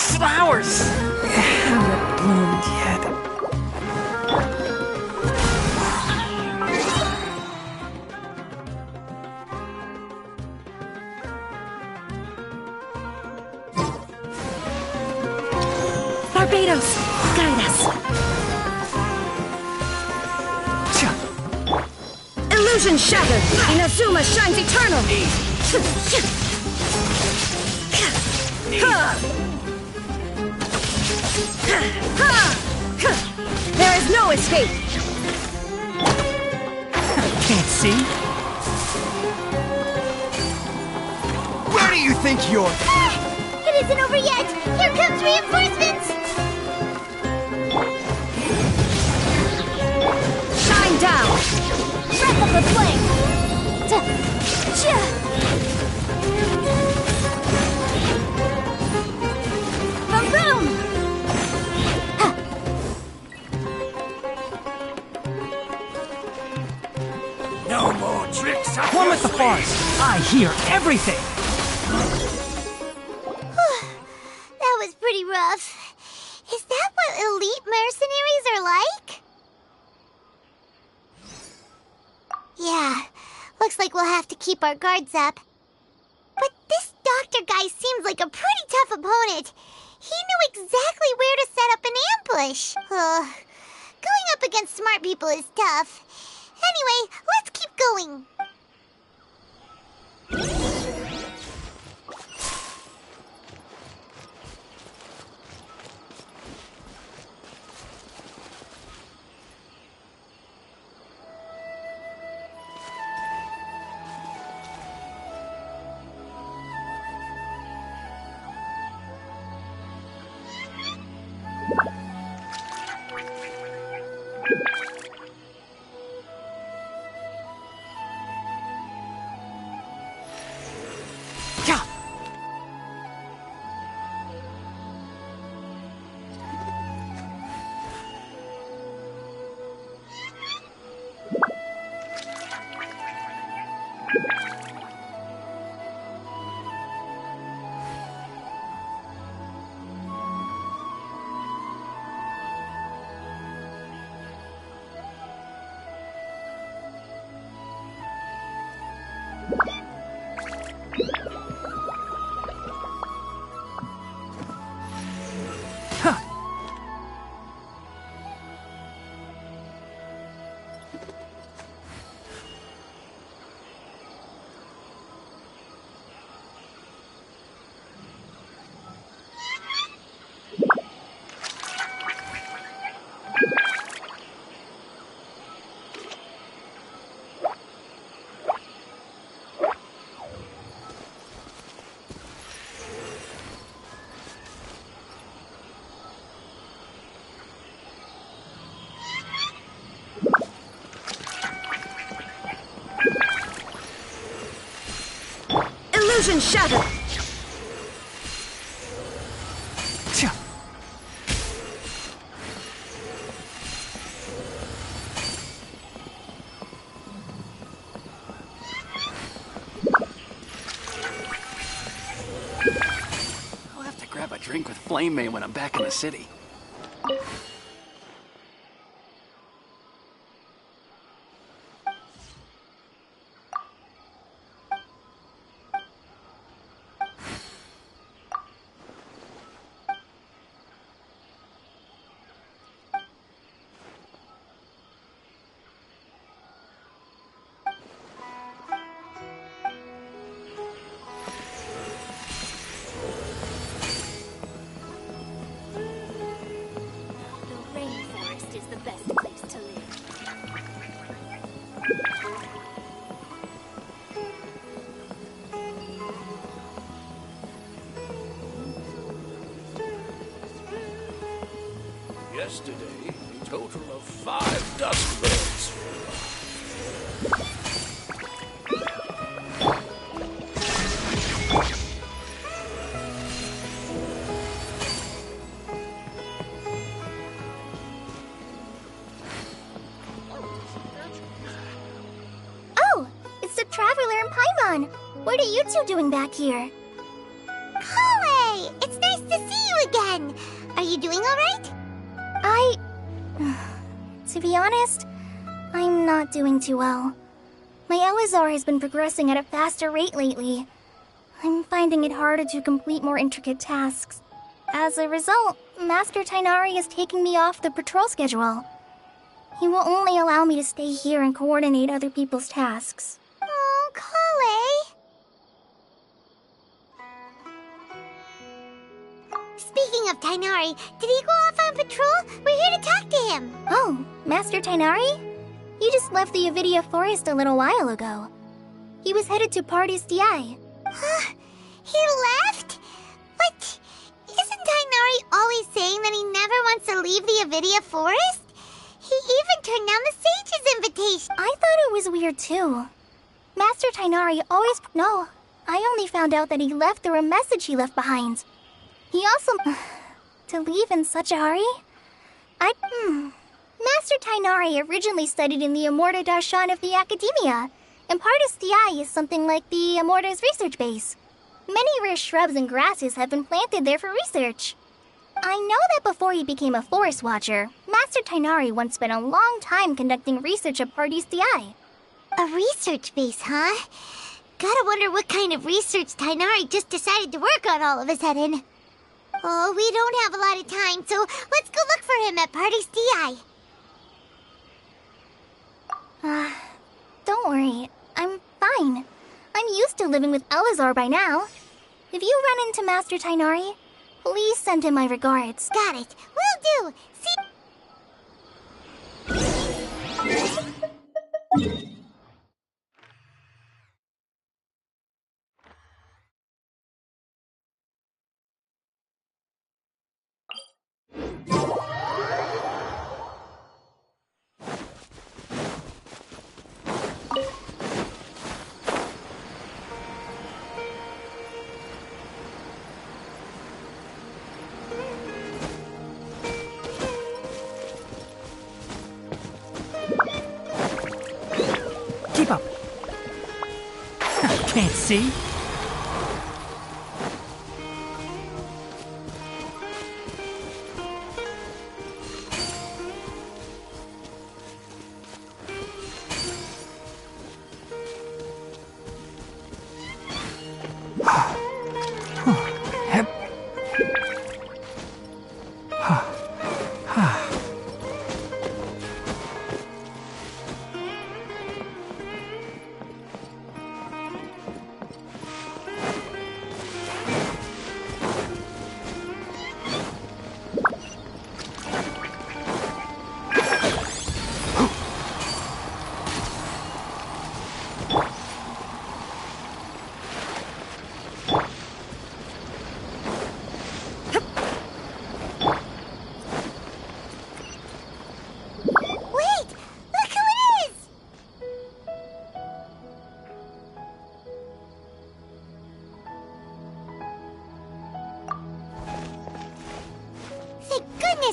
Flowers! Haven't bloomed yet. Barbados, guide us. Illusion shattered. Inazuma shines eternal. There is no escape. Can't see? Where do you think you're... It isn't over yet! Here comes reinforcements! Shine down! Breath of the flame! Boom boom! No more tricks up One with the forest. I hear everything. That was pretty rough. Is that what elite mercenaries are like? Yeah, looks like we'll have to keep our guards up. But this doctor guy seems like a pretty tough opponent. He knew exactly where to set up an ambush. Going up against smart people is tough. Anyway, let's keep going. Illusion shattered! I'll have to grab a drink with Flame May when I'm back in the city. Yesterday, a total of 5 dust birds. Oh, it's the Traveler and Paimon. What are you two doing back here? Chloe! It's nice to see you again. Are you doing all right? To be honest, I'm not doing too well. My Elazar has been progressing at a faster rate lately. I'm finding it harder to complete more intricate tasks. As a result, Master Tainari is taking me off the patrol schedule. He will only allow me to stay here and coordinate other people's tasks. Oh, Chloe! Speaking of Tainari, did he go off on patrol? We're here to talk to him. Oh, Master Tainari? He just left the Avidia Forest a little while ago. He was headed to Party's DI. He left? But isn't Tainari always saying that he never wants to leave the Avidia Forest? He even turned down the sage's invitation. I thought it was weird too. Master Tainari always... No, I only found out that he left through a message he left behind. He also... To leave in such a hurry? Master Tainari originally studied in the Amorta Darshan of the Academia, and Partis DI is something like the Amorta's research base. Many rare shrubs and grasses have been planted there for research. I know that before he became a forest watcher, Master Tainari once spent a long time conducting research at Partis DI. A research base, huh? Gotta wonder what kind of research Tainari just decided to work on all of a sudden. Oh, we don't have a lot of time, so let's go look for him at Party's DI. Don't worry. I'm fine. I'm used to living with Elazar by now. If you run into Master Tainari, please send him my regards. Got it. Will do. See... Keep up. Can't see.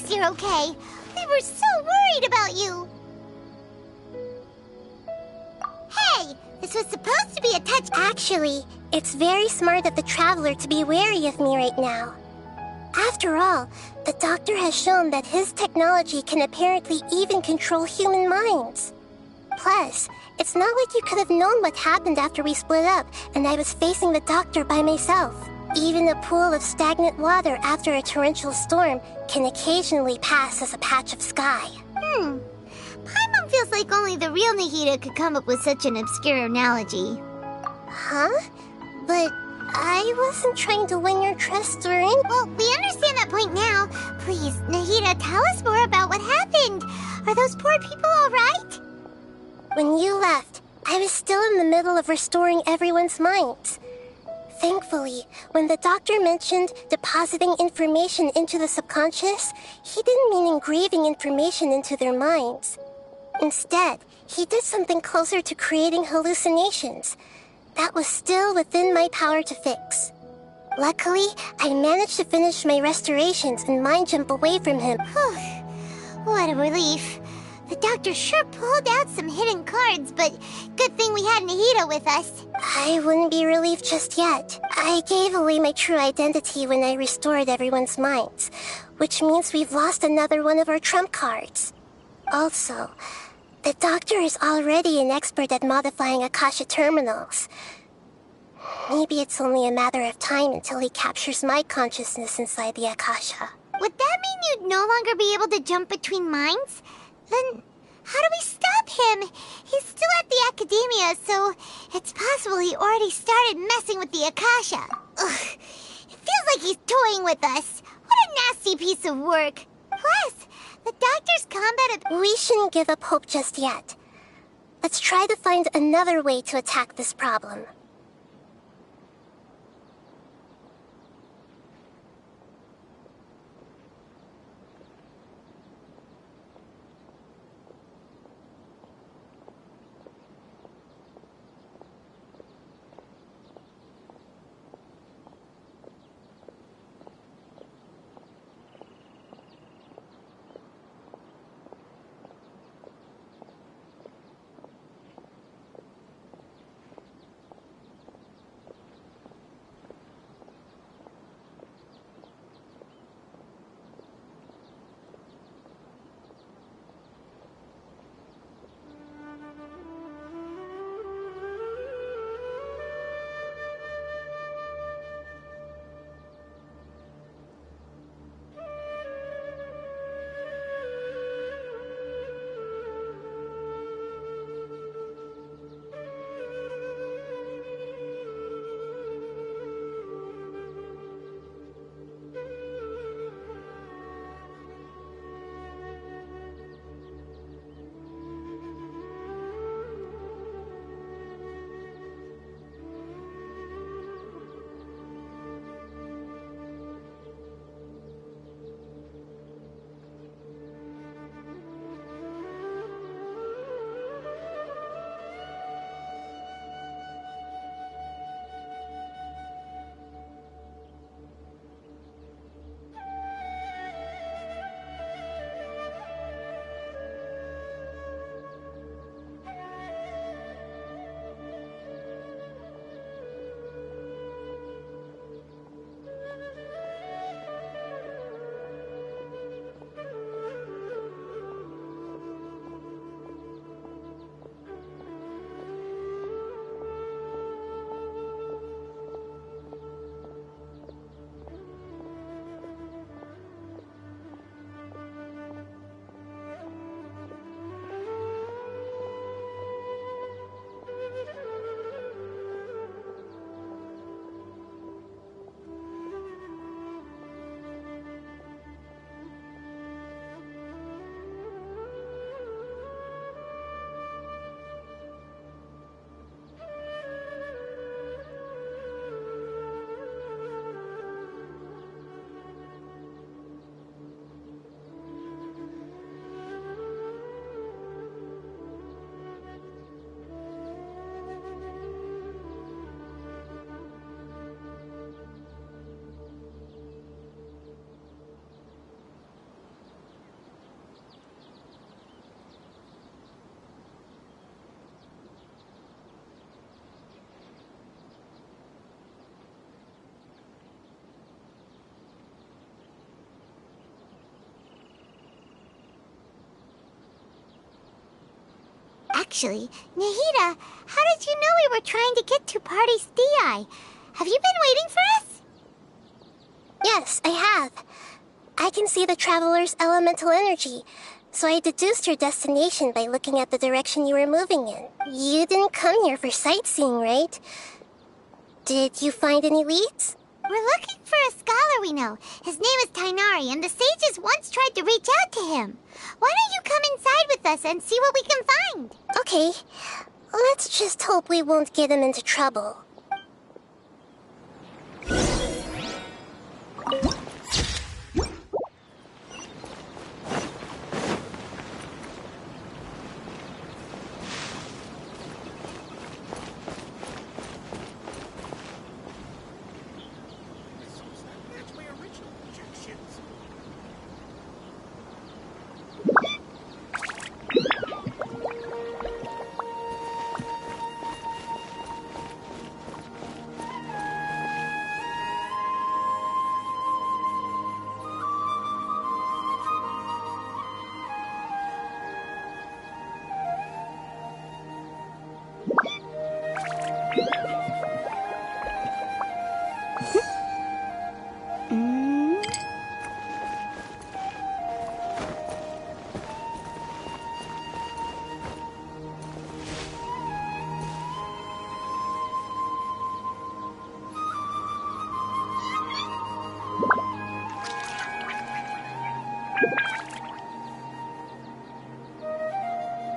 You're okay. We were so worried about you. Hey, this was supposed to be a touch. Actually, it's very smart of the traveler to be wary of me right now. After all, the doctor has shown that his technology can apparently even control human minds. Plus, it's not like you could have known what happened after we split up and I was facing the doctor by myself. Even a pool of stagnant water after a torrential storm can occasionally pass as a patch of sky. Paimon feels like only the real Nahida could come up with such an obscure analogy. Huh? But I wasn't trying to win your trust or anything. Well, we understand that point now. Please, Nahida, tell us more about what happened. Are those poor people all right? When you left, I was still in the middle of restoring everyone's minds. Thankfully, when the doctor mentioned depositing information into the subconscious, he didn't mean engraving information into their minds. Instead, he did something closer to creating hallucinations. That was still within my power to fix. Luckily, I managed to finish my restorations and mind jump away from him. What a relief. The doctor sure pulled out some hidden cards, but good thing we had Nahida with us. I wouldn't be relieved just yet. I gave away my true identity when I restored everyone's minds, which means we've lost another one of our trump cards. Also, the doctor is already an expert at modifying Akasha terminals. Maybe it's only a matter of time until he captures my consciousness inside the Akasha. Would that mean you'd no longer be able to jump between minds? Then, how do we stop him? He's still at the academia, so it's possible he already started messing with the Akasha. Ugh, it feels like he's toying with us. What a nasty piece of work. Plus, the doctor's combat... We shouldn't give up hope just yet. Let's try to find another way to attack this problem. Actually, Nahida, how did you know we were trying to get to Party Stii? Have you been waiting for us? Yes, I have. I can see the traveler's elemental energy, so I deduced your destination by looking at the direction you were moving in. You didn't come here for sightseeing, right? Did you find any leads? We're looking for a scholar we know. His name is Tainari, and the sages once tried to reach out to him. Why don't you come inside with us and see what we can find? Okay, let's just hope we won't get him into trouble.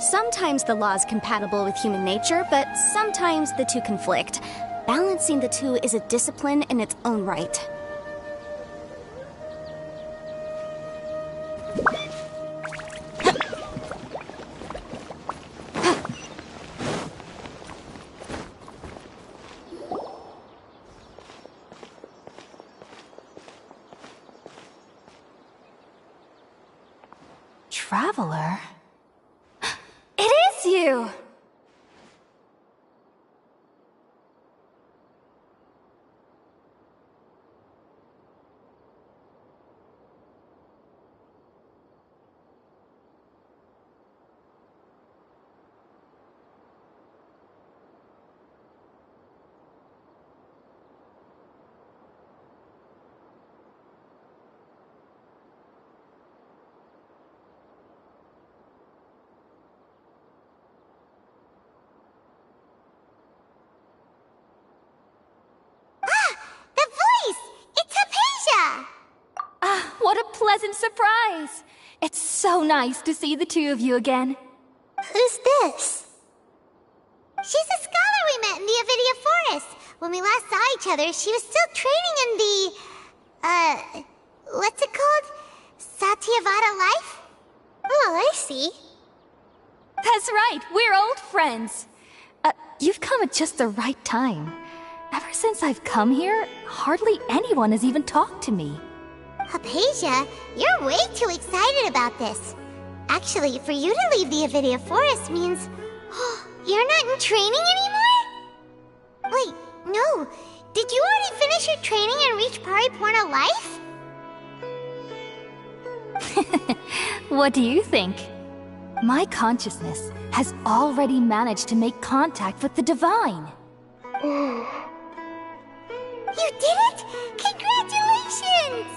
Sometimes the law is compatible with human nature, but sometimes the two conflict. Balancing the two is a discipline in its own right. Traveler? It is you! What a pleasant surprise! It's so nice to see the two of you again. Who's this? She's a scholar we met in the Avidia Forest. When we last saw each other, she was still training in the... what's it called? Satyavada life? Oh, I see. That's right, we're old friends. You've come at just the right time. Ever since I've come here, hardly anyone has even talked to me. Hypatia, you're way too excited about this. Actually, for you to leave the Avidia Forest means... you're not in training anymore? Wait, no. Did you already finish your training and reach Paripurna life? What do you think? My consciousness has already managed to make contact with the divine. You did it! Congratulations!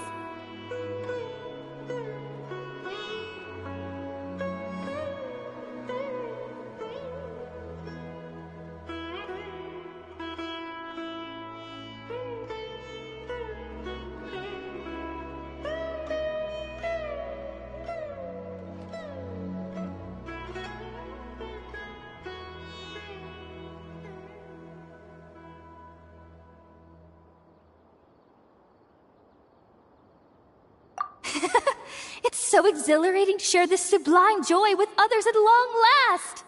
It's so exhilarating to share this sublime joy with others at long last!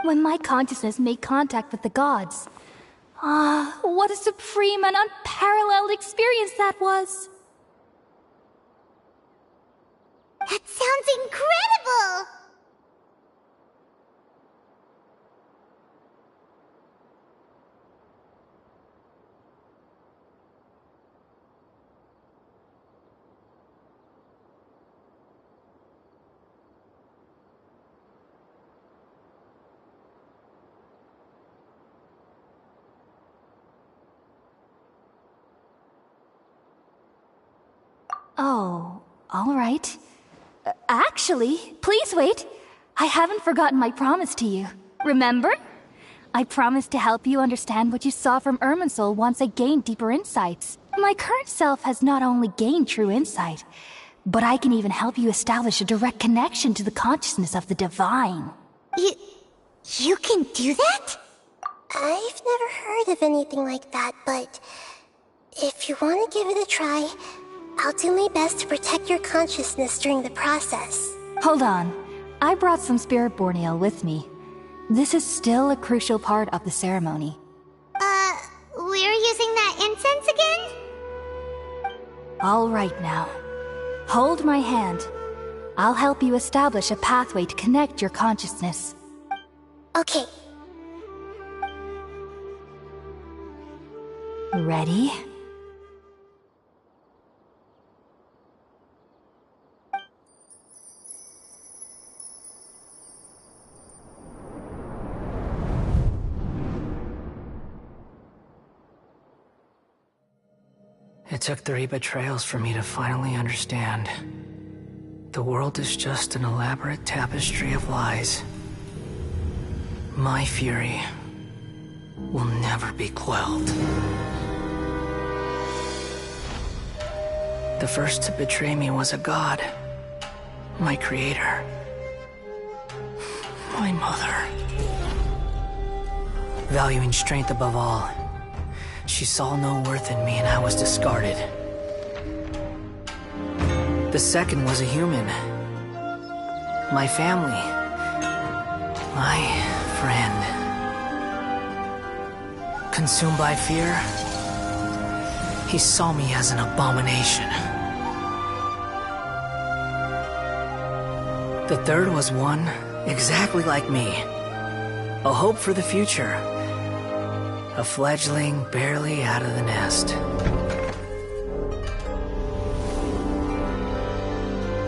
When my consciousness made contact with the gods. What a supreme and unparalleled experience that was! That sounds incredible! Oh, all right. Actually, please wait. I haven't forgotten my promise to you. Remember? I promised to help you understand what you saw from Irminsul once I gained deeper insights. My current self has not only gained true insight, but I can even help you establish a direct connection to the consciousness of the divine. You can do that? I've never heard of anything like that, but if you want to give it a try, I'll do my best to protect your consciousness during the process. Hold on. I brought some spirit-born ale with me. This is still a crucial part of the ceremony. We're using that incense again? All right now. Hold my hand. I'll help you establish a pathway to connect your consciousness. Okay. Ready? It took 3 betrayals for me to finally understand. The world is just an elaborate tapestry of lies. My fury will never be quelled. The first to betray me was a god. My creator. My mother. Valuing strength above all, she saw no worth in me and I was discarded. The second was a human. My family. My friend. Consumed by fear, he saw me as an abomination. The third was one exactly like me. A hope for the future. A fledgling barely out of the nest.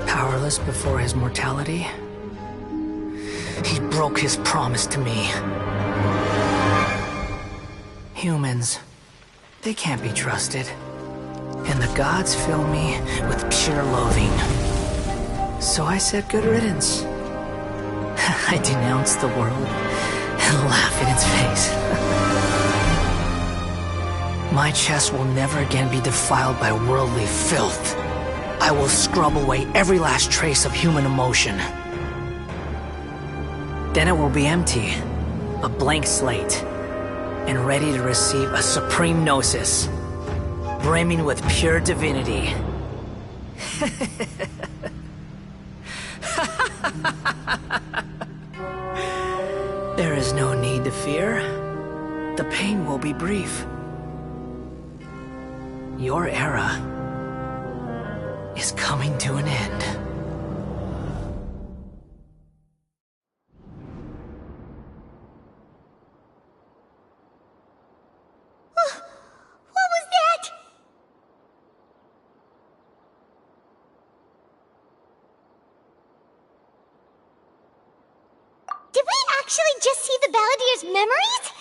Powerless before his mortality, he broke his promise to me. Humans, they can't be trusted. And the gods fill me with pure loathing. So I said good riddance. I denounced the world and laugh in its face. My chest will never again be defiled by worldly filth. I will scrub away every last trace of human emotion. Then it will be empty, a blank slate, and ready to receive a supreme gnosis, brimming with pure divinity. There is no need to fear. The pain will be brief. Your era is coming to an end. What was that? Did we actually just see the Balladeer's memories?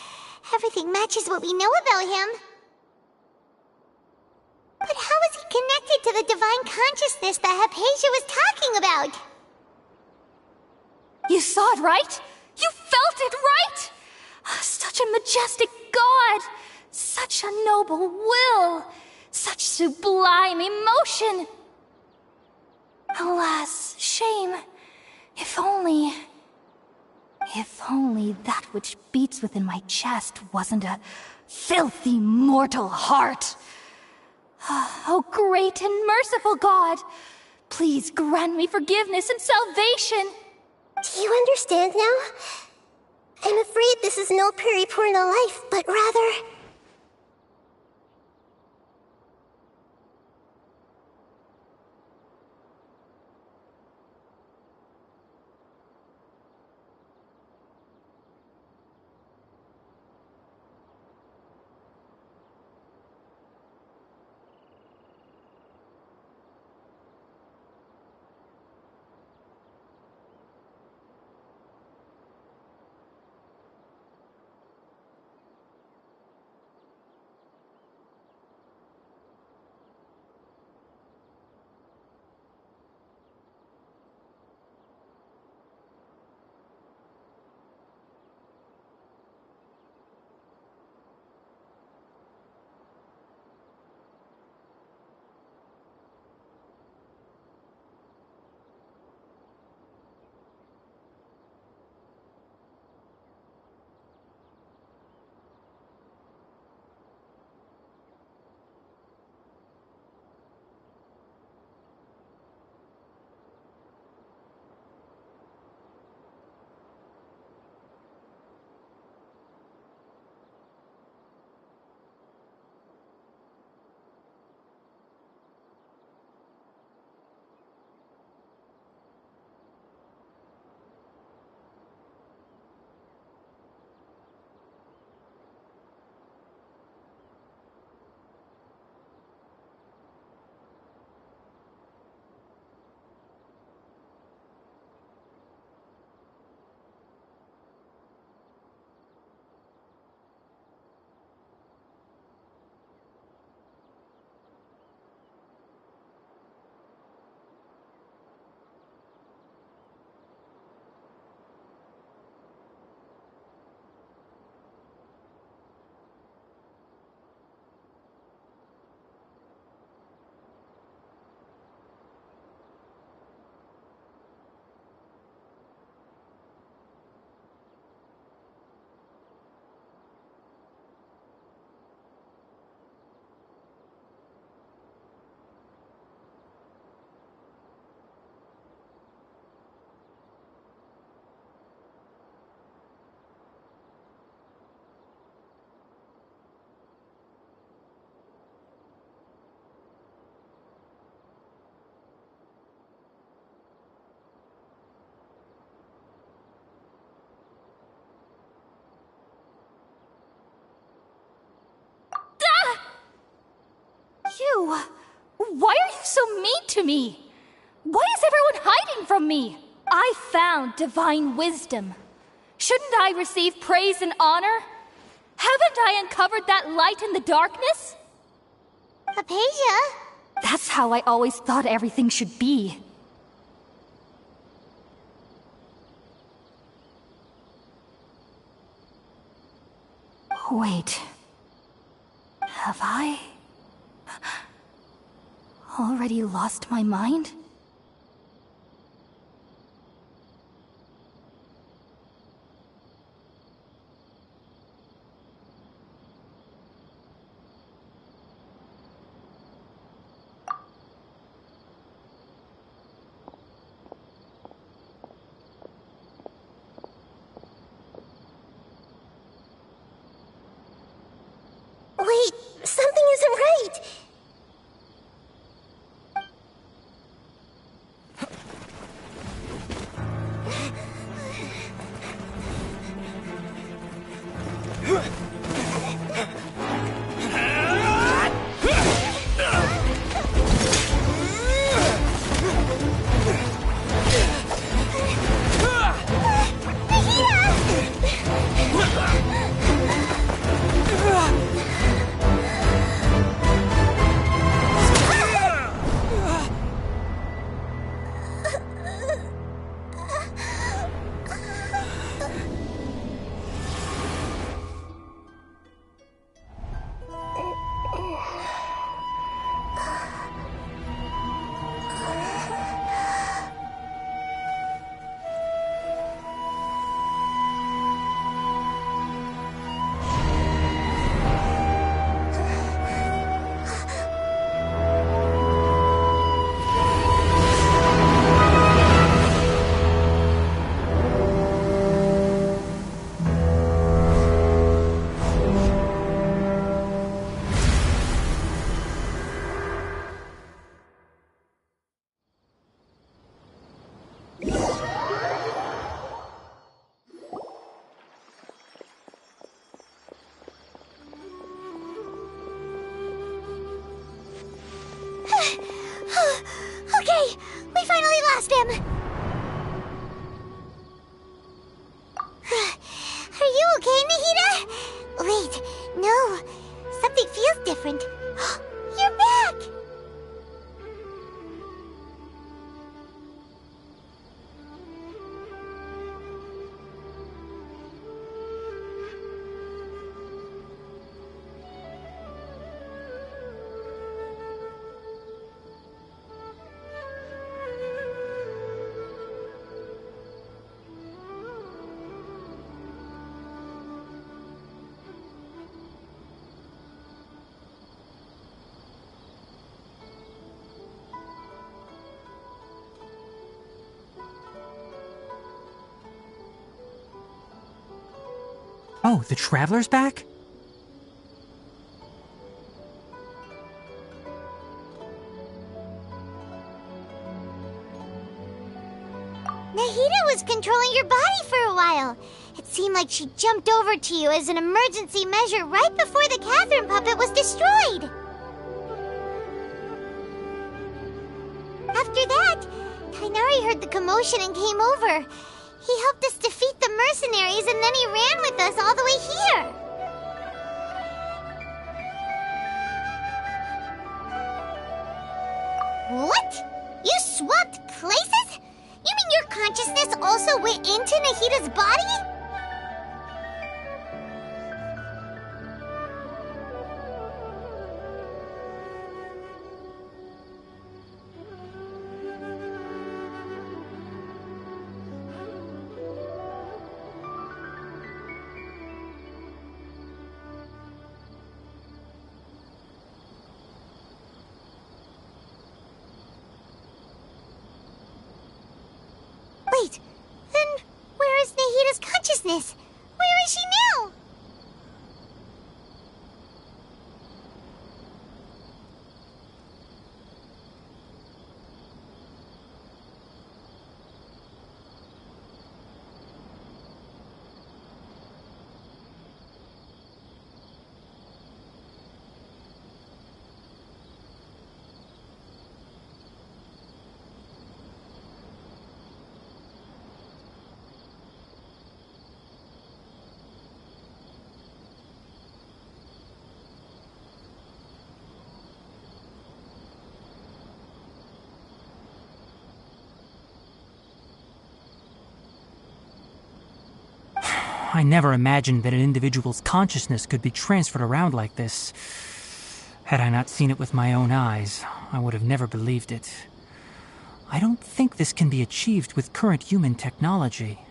Everything matches what we know about him. But how is he connected to the divine consciousness that Hypatia was talking about? You saw it, right? You felt it, right? Such a majestic god! Such a noble will! Such sublime emotion! Alas, shame. If only that which beats within my chest wasn't a filthy mortal heart. Oh, great and merciful God, please grant me forgiveness and salvation. Do you understand now? I'm afraid this is no Puripurna life, but rather... so mean to me? Why is everyone hiding from me? I found divine wisdom. Shouldn't I receive praise and honor? Haven't I uncovered that light in the darkness? Hypatia? That's how I always thought everything should be. Wait. Have I already lost my mind? Wait, something isn't right. Okay, we finally lost him. Are you okay, Nahida? Wait, no. Something feels different. You're back! Oh, the Traveler's back? Nahida was controlling your body for a while. It seemed like she jumped over to you as an emergency measure right before the Catherine puppet was destroyed. After that, Kainari heard the commotion and came over. He helped us defeat the mercenaries and then he ran with us all the way here. What? You swapped places? You mean your consciousness also went into Nahida's body? Wait, then where is Nahida's consciousness? Where is she now? I never imagined that an individual's consciousness could be transferred around like this. Had I not seen it with my own eyes, I would have never believed it. I don't think this can be achieved with current human technology.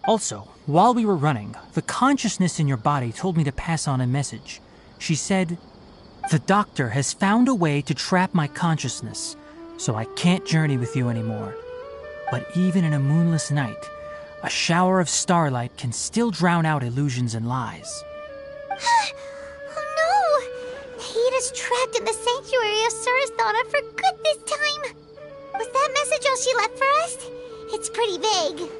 Also, while we were running, the consciousness in your body told me to pass on a message. She said, "The doctor has found a way to trap my consciousness, so I can't journey with you anymore. But even in a moonless night, a shower of starlight can still drown out illusions and lies." Oh no! Nahida's trapped in the sanctuary of Surasthana for good this time. Was that message all she left for us? It's pretty vague.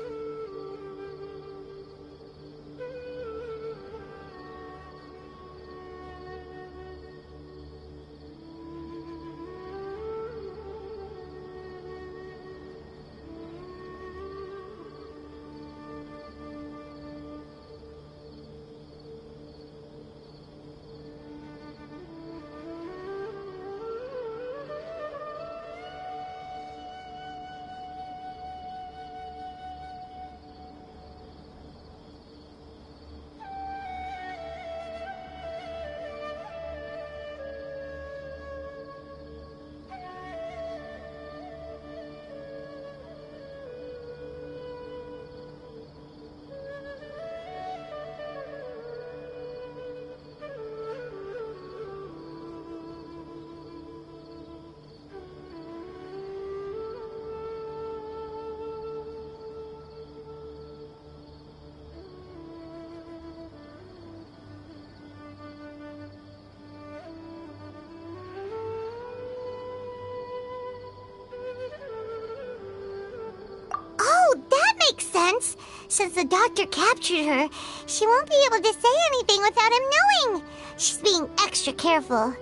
Since the doctor captured her, she won't be able to say anything without him knowing. She's being extra careful.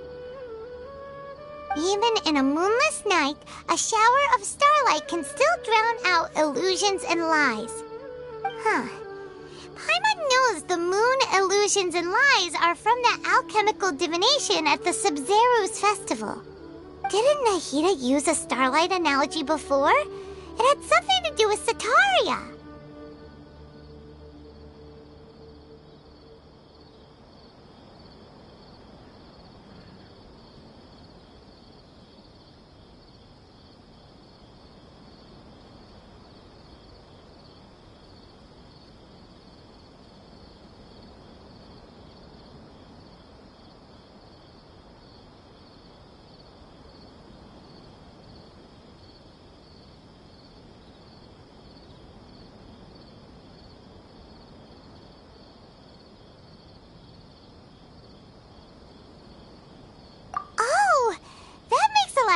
Even in a moonless night, a shower of starlight can still drown out illusions and lies. Huh. Paimon knows the moon illusions and lies are from that alchemical divination at the Sub-Zero's festival. Didn't Nahida use a starlight analogy before? It had something to do with Sataria.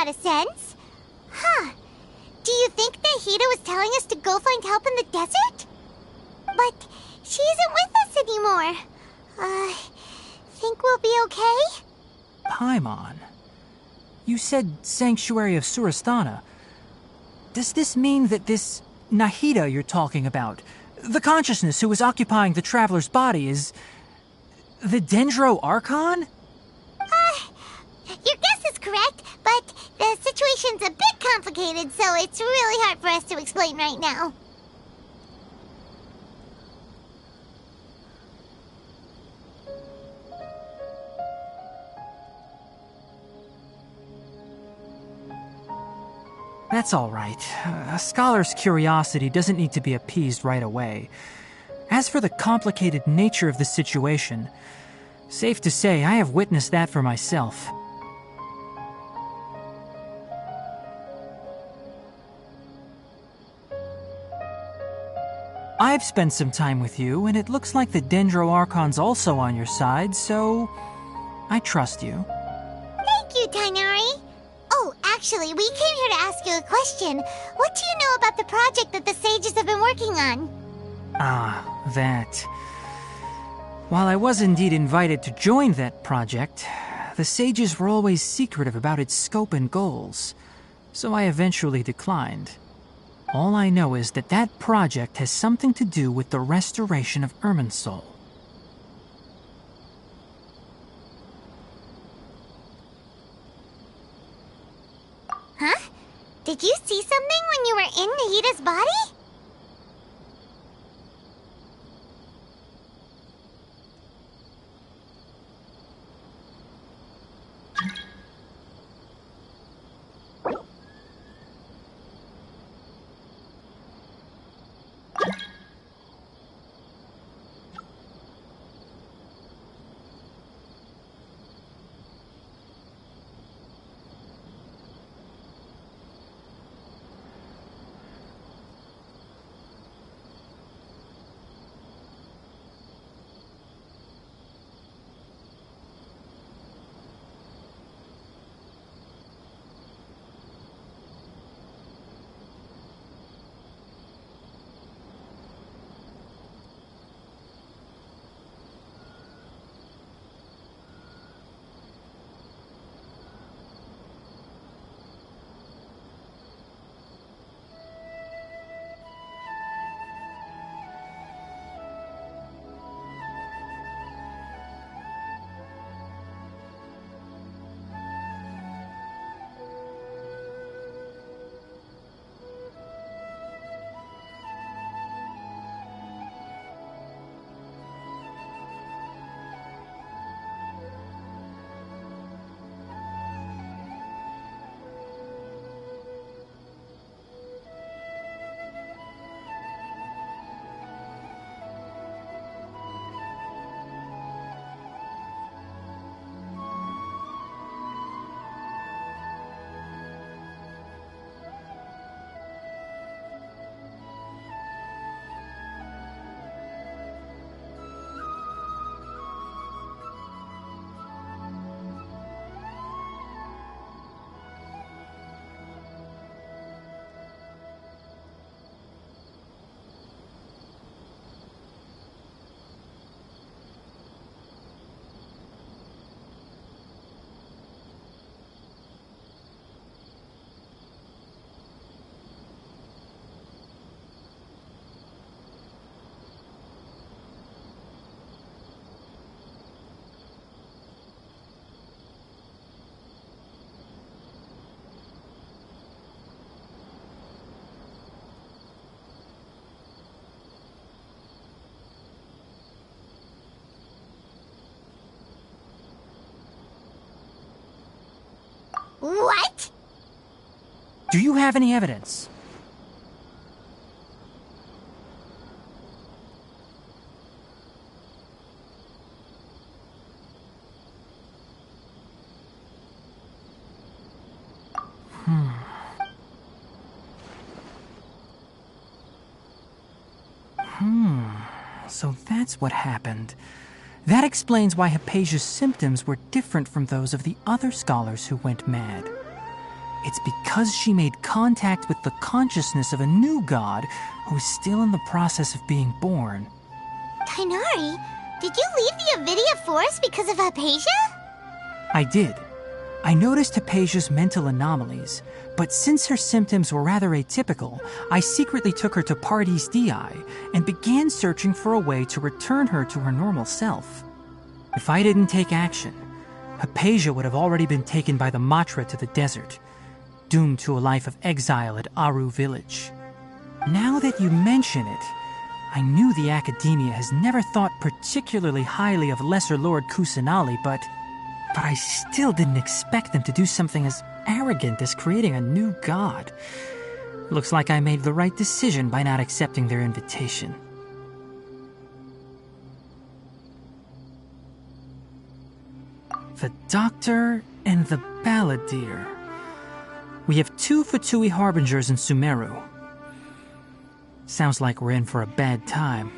Of sense. Huh. Do you think Nahida was telling us to go find help in the desert? But she isn't with us anymore. Think we'll be okay? Paimon, you said Sanctuary of Surasthana. Does this mean that this Nahida you're talking about, the consciousness who was occupying the traveler's body, is the Dendro Archon? Your guess is correct, but the situation's a bit complicated, so it's really hard for us to explain right now. That's all right. A scholar's curiosity doesn't need to be appeased right away. As for the complicated nature of the situation, safe to say I have witnessed that for myself. I've spent some time with you, and it looks like the Dendro Archon's also on your side, so I trust you. Thank you, Tainari. Oh, actually, we came here to ask you a question. What do you know about the project that the sages have been working on? Ah, that. While I was indeed invited to join that project, the sages were always secretive about its scope and goals, so I eventually declined. All I know is that that project has something to do with the restoration of Irminsul. Huh? Did you see something when you were in Nahida's body? What? Do you have any evidence? So that's what happened. That explains why Hypatia's symptoms were different from those of the other scholars who went mad. It's because she made contact with the consciousness of a new god who is still in the process of being born. Tighnari, did you leave the Avidia Forest because of Hypatia? I did. I noticed Hypatia's mental anomalies, but since her symptoms were rather atypical, I secretly took her to Pardes Dii and began searching for a way to return her to her normal self. If I didn't take action, Hypatia would have already been taken by the Matra to the desert, doomed to a life of exile at Aru village. Now that you mention it, I knew the Academia has never thought particularly highly of Lesser Lord Kusanali, but I still didn't expect them to do something as arrogant as creating a new god. Looks like I made the right decision by not accepting their invitation. The Doctor and the Balladeer. We have 2 Fatui Harbingers in Sumeru. Sounds like we're in for a bad time.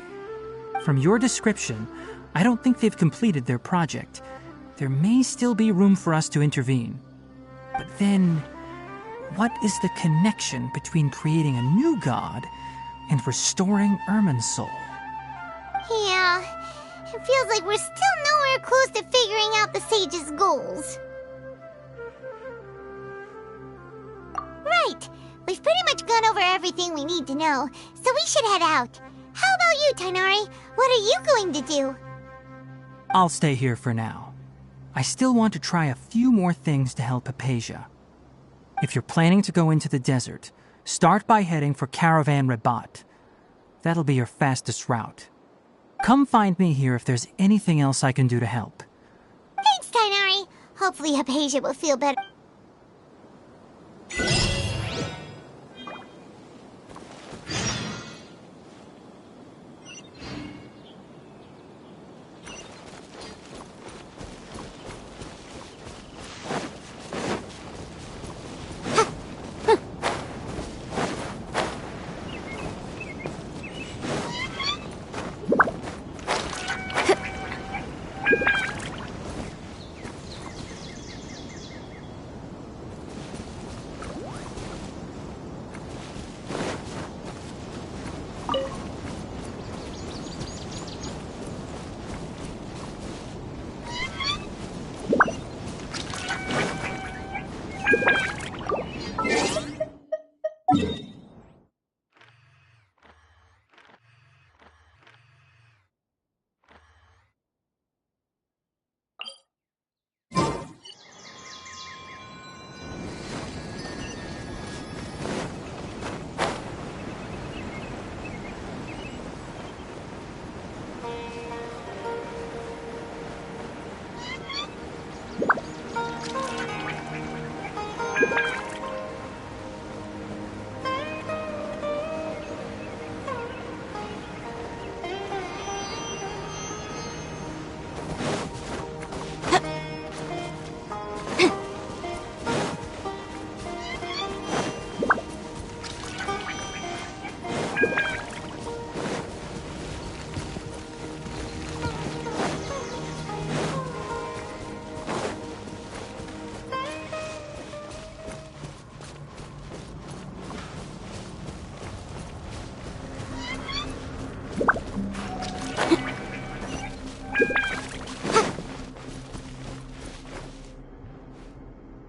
From your description, I don't think they've completed their project. There may still be room for us to intervene. But then, what is the connection between creating a new god and restoring Irminsul? Yeah, it feels like we're still nowhere close to figuring out the sage's goals. Right, we've pretty much gone over everything we need to know, so we should head out. How about you, Tighnari? What are you going to do? I'll stay here for now. I still want to try a few more things to help Hypatia. If you're planning to go into the desert, start by heading for Caravan Rabat. That'll be your fastest route. Come find me here if there's anything else I can do to help. Thanks, Tighnari. Hopefully Hypatia will feel better.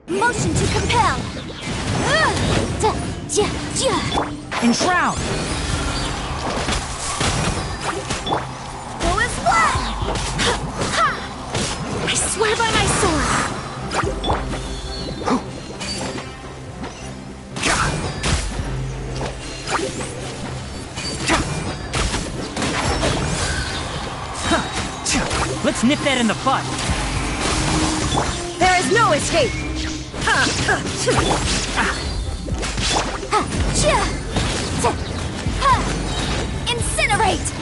Motion to compel! Enshroud! Go as one! I swear by my sword! Let's nip that in the butt! There is no escape! Incinerate!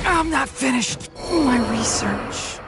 I'm not finished my research.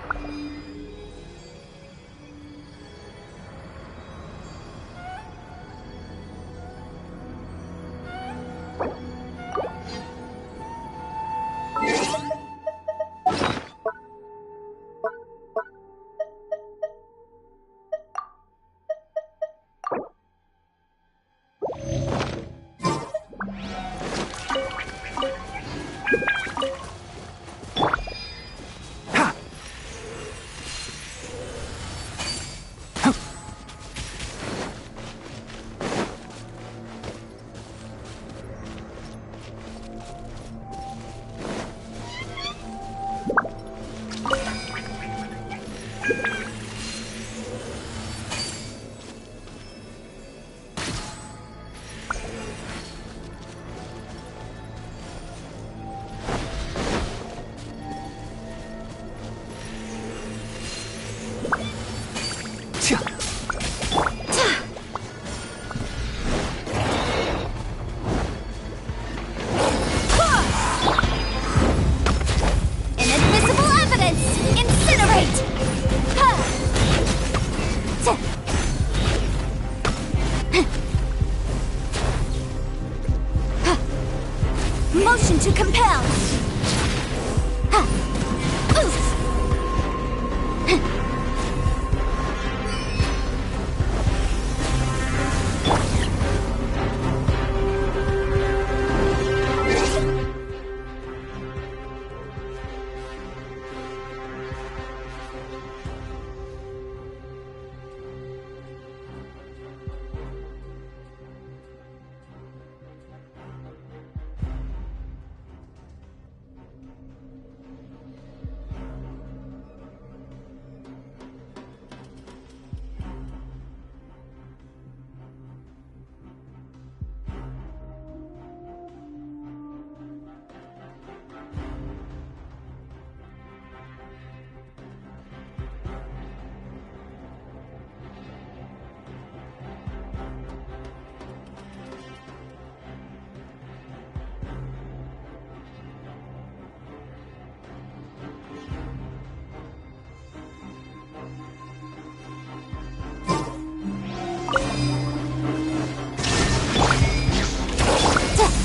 Inadmissible evidence! Incinerate! Motion to compel! Oof!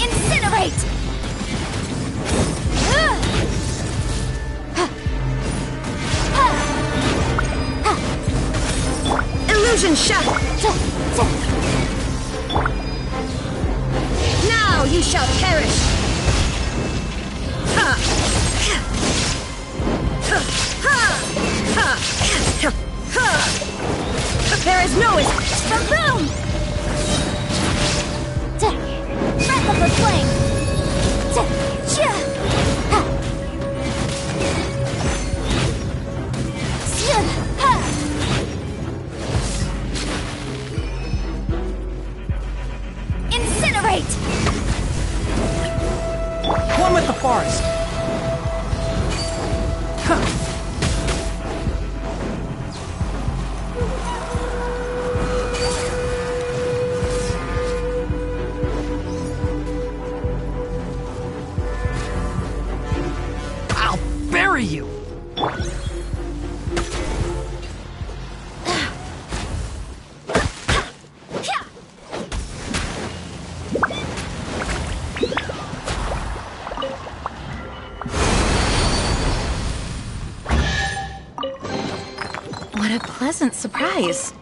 Incinerate! Illusion shot! Now you shall perish! There is no escape! The room! Breath of the flame! Incinerate! One with the forest. I'll bury you. pleasant surprise.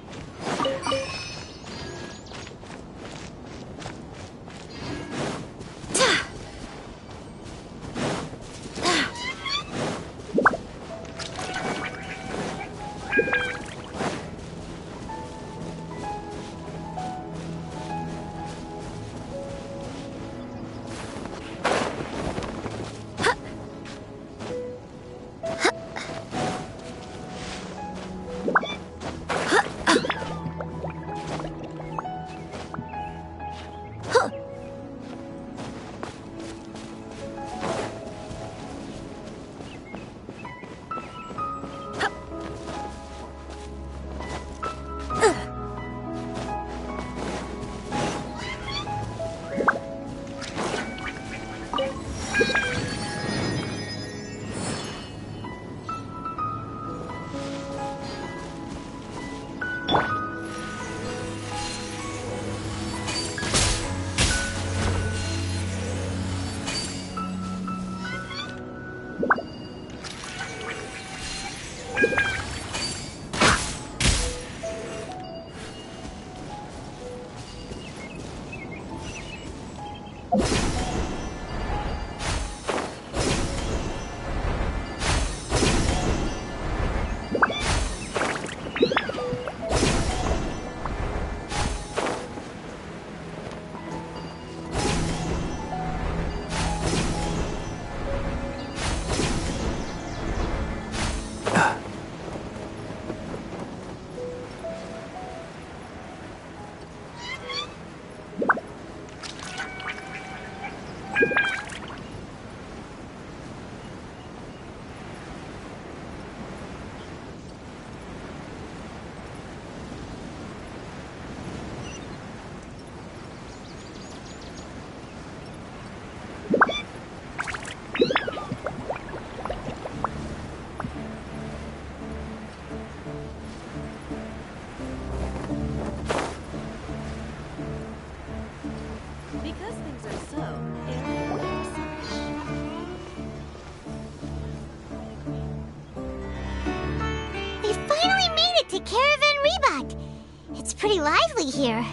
Pretty lively here.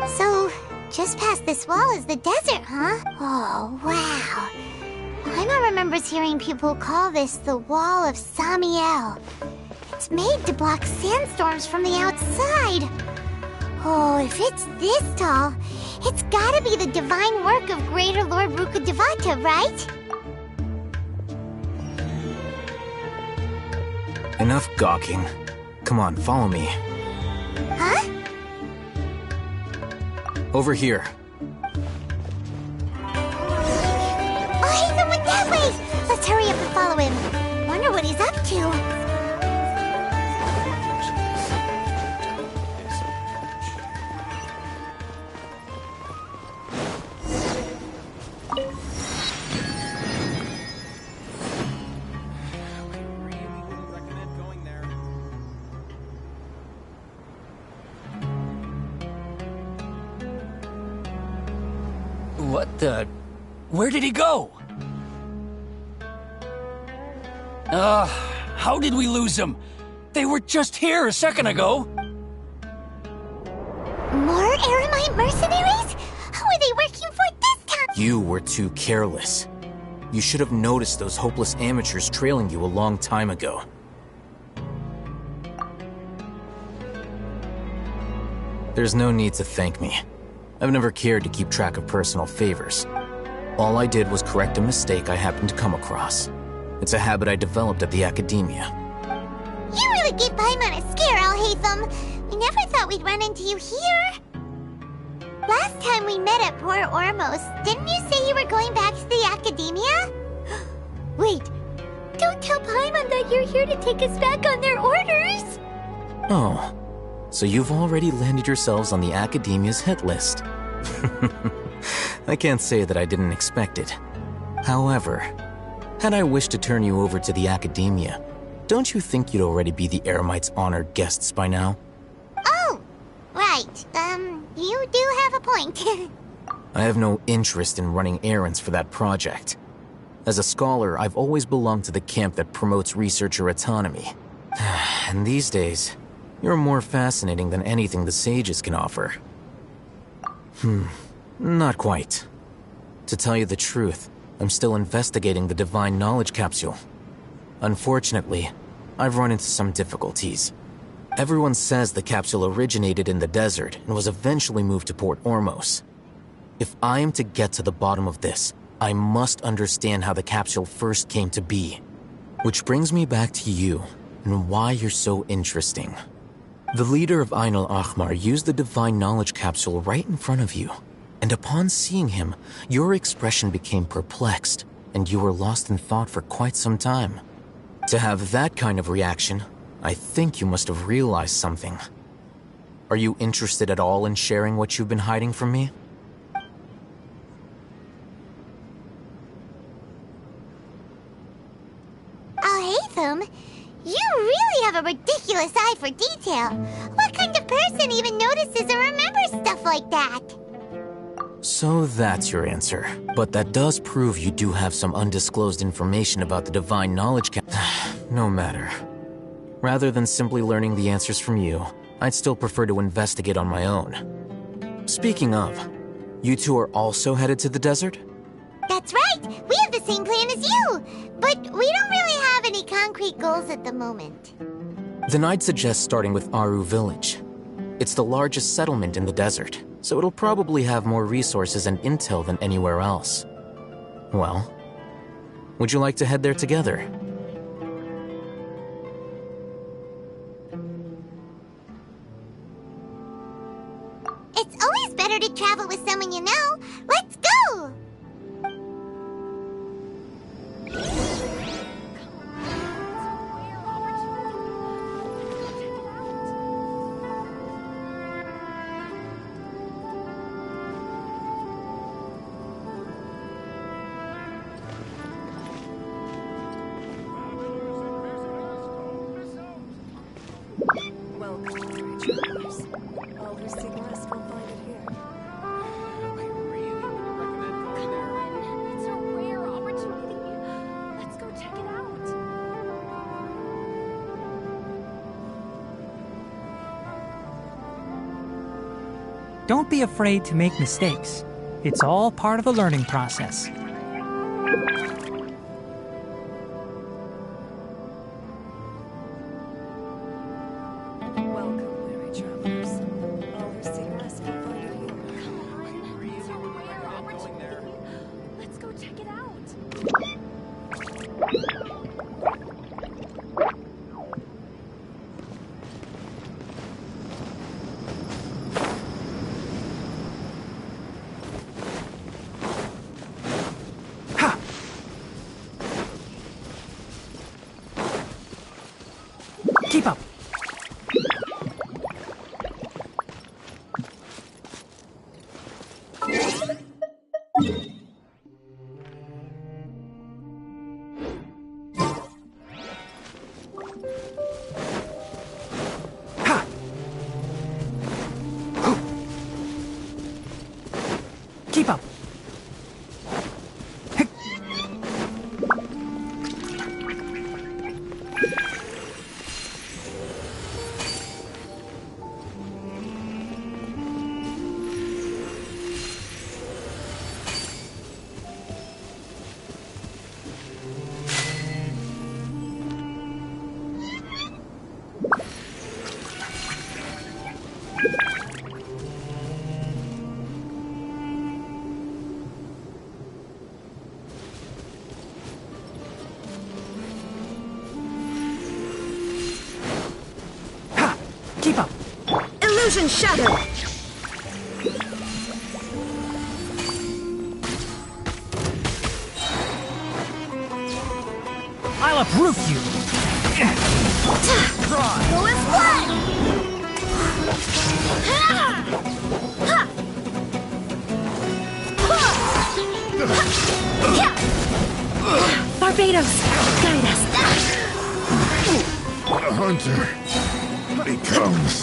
So, just past this wall is the desert, huh? Oh, wow. Paimon remembers hearing people call this the Wall of Samiel. It's made to block sandstorms from the outside. Oh, if it's this tall, it's gotta be the divine work of Greater Lord Rukkhadevata, right? Enough gawking. Come on, follow me. Huh? Over here. Oh, hey, someone that way! Let's hurry up and follow him. Wonder what he's up to. What the... Where did he go? How did we lose them? They were just here a second ago. More Eremite mercenaries? Who are they working for this time? You were too careless. You should have noticed those hopeless amateurs trailing you a long time ago. There's no need to thank me. I've never cared to keep track of personal favors. All I did was correct a mistake I happened to come across. It's a habit I developed at the Academia. You really gave Paimon a scare, Alhaitham. We never thought we'd run into you here. Last time we met at Port Ormos, didn't you say you were going back to the Academia? Wait, don't tell Paimon that you're here to take us back on their orders. Oh, so you've already landed yourselves on the Academia's hit list. I can't say that I didn't expect it. However, had I wished to turn you over to the Academia, don't you think you'd already be the Eremites' honored guests by now? Oh, right. You do have a point. I have no interest in running errands for that project. As a scholar, I've always belonged to the camp that promotes researcher autonomy. And these days, You're more fascinating than anything the sages can offer. Not quite. To tell you the truth, I'm still investigating the Divine Knowledge Capsule. Unfortunately, I've run into some difficulties. Everyone says the capsule originated in the desert and was eventually moved to Port Ormos. If I am to get to the bottom of this, I must understand how the capsule first came to be. Which brings me back to you, and why you're so interesting. The leader of Ain al-Ahmar used the Divine Knowledge Capsule right in front of you, and upon seeing him, your expression became perplexed, and you were lost in thought for quite some time. To have that kind of reaction, I think you must have realized something. Are you interested at all in sharing what you've been hiding from me? Oh, Hatham, you really have a ridiculous eye for detail. What kind of person even notices or remembers stuff like that? So that's your answer. But that does prove you do have some undisclosed information about the Divine Knowledge No matter. Rather than simply learning the answers from you, I'd still prefer to investigate on my own. Speaking of, you two are also headed to the desert? That's right! We have the same plan as you! But we don't really have any concrete goals at the moment. Then I'd suggest starting with Aru Village. It's the largest settlement in the desert, so it'll probably have more resources and intel than anywhere else. Well, would you like to head there together? It's always better to travel with someone you know. Let's go! Don't be afraid to make mistakes. It's all part of the learning process. Keep up. Keep up. Keep up. Illusion shattered. I'll uproot you. Go in blood! Barbados, guide us. The hunter becomes.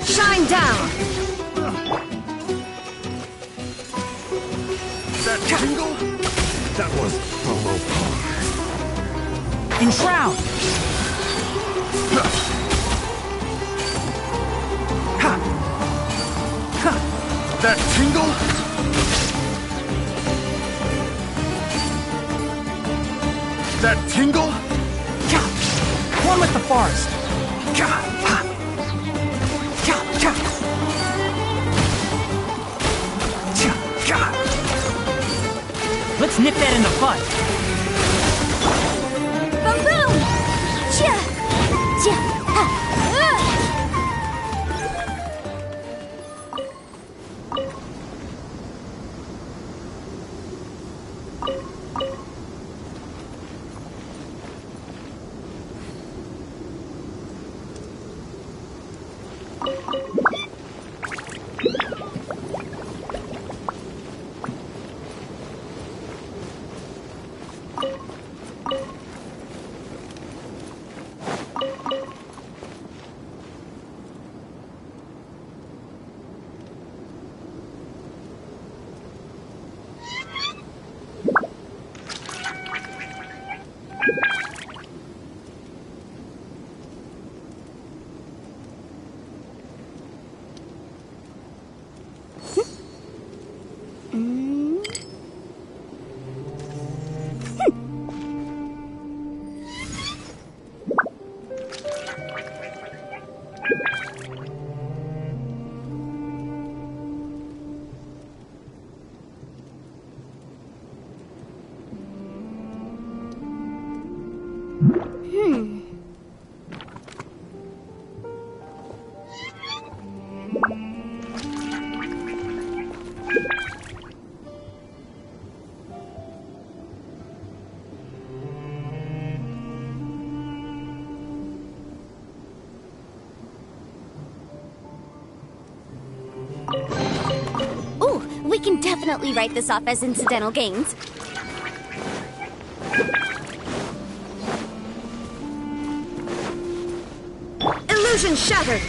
Shine down. Set Enshroud! That tingle? That tingle? One with the forest! Let's nip that in the bud! Boom boom! Chia! Chia! Ha! Ooh, we can definitely write this off as incidental gains. Illusion shattered!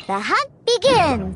The hunt begins!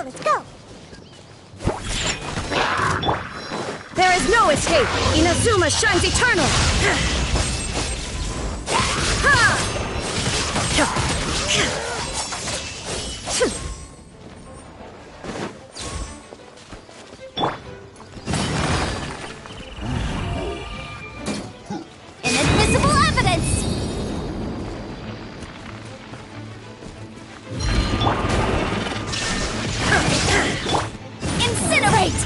Let's go! There is no escape! Inazuma shines eternal! Inadmissible evidence! Incinerate!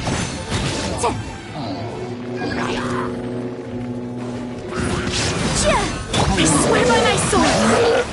I swear by my sword!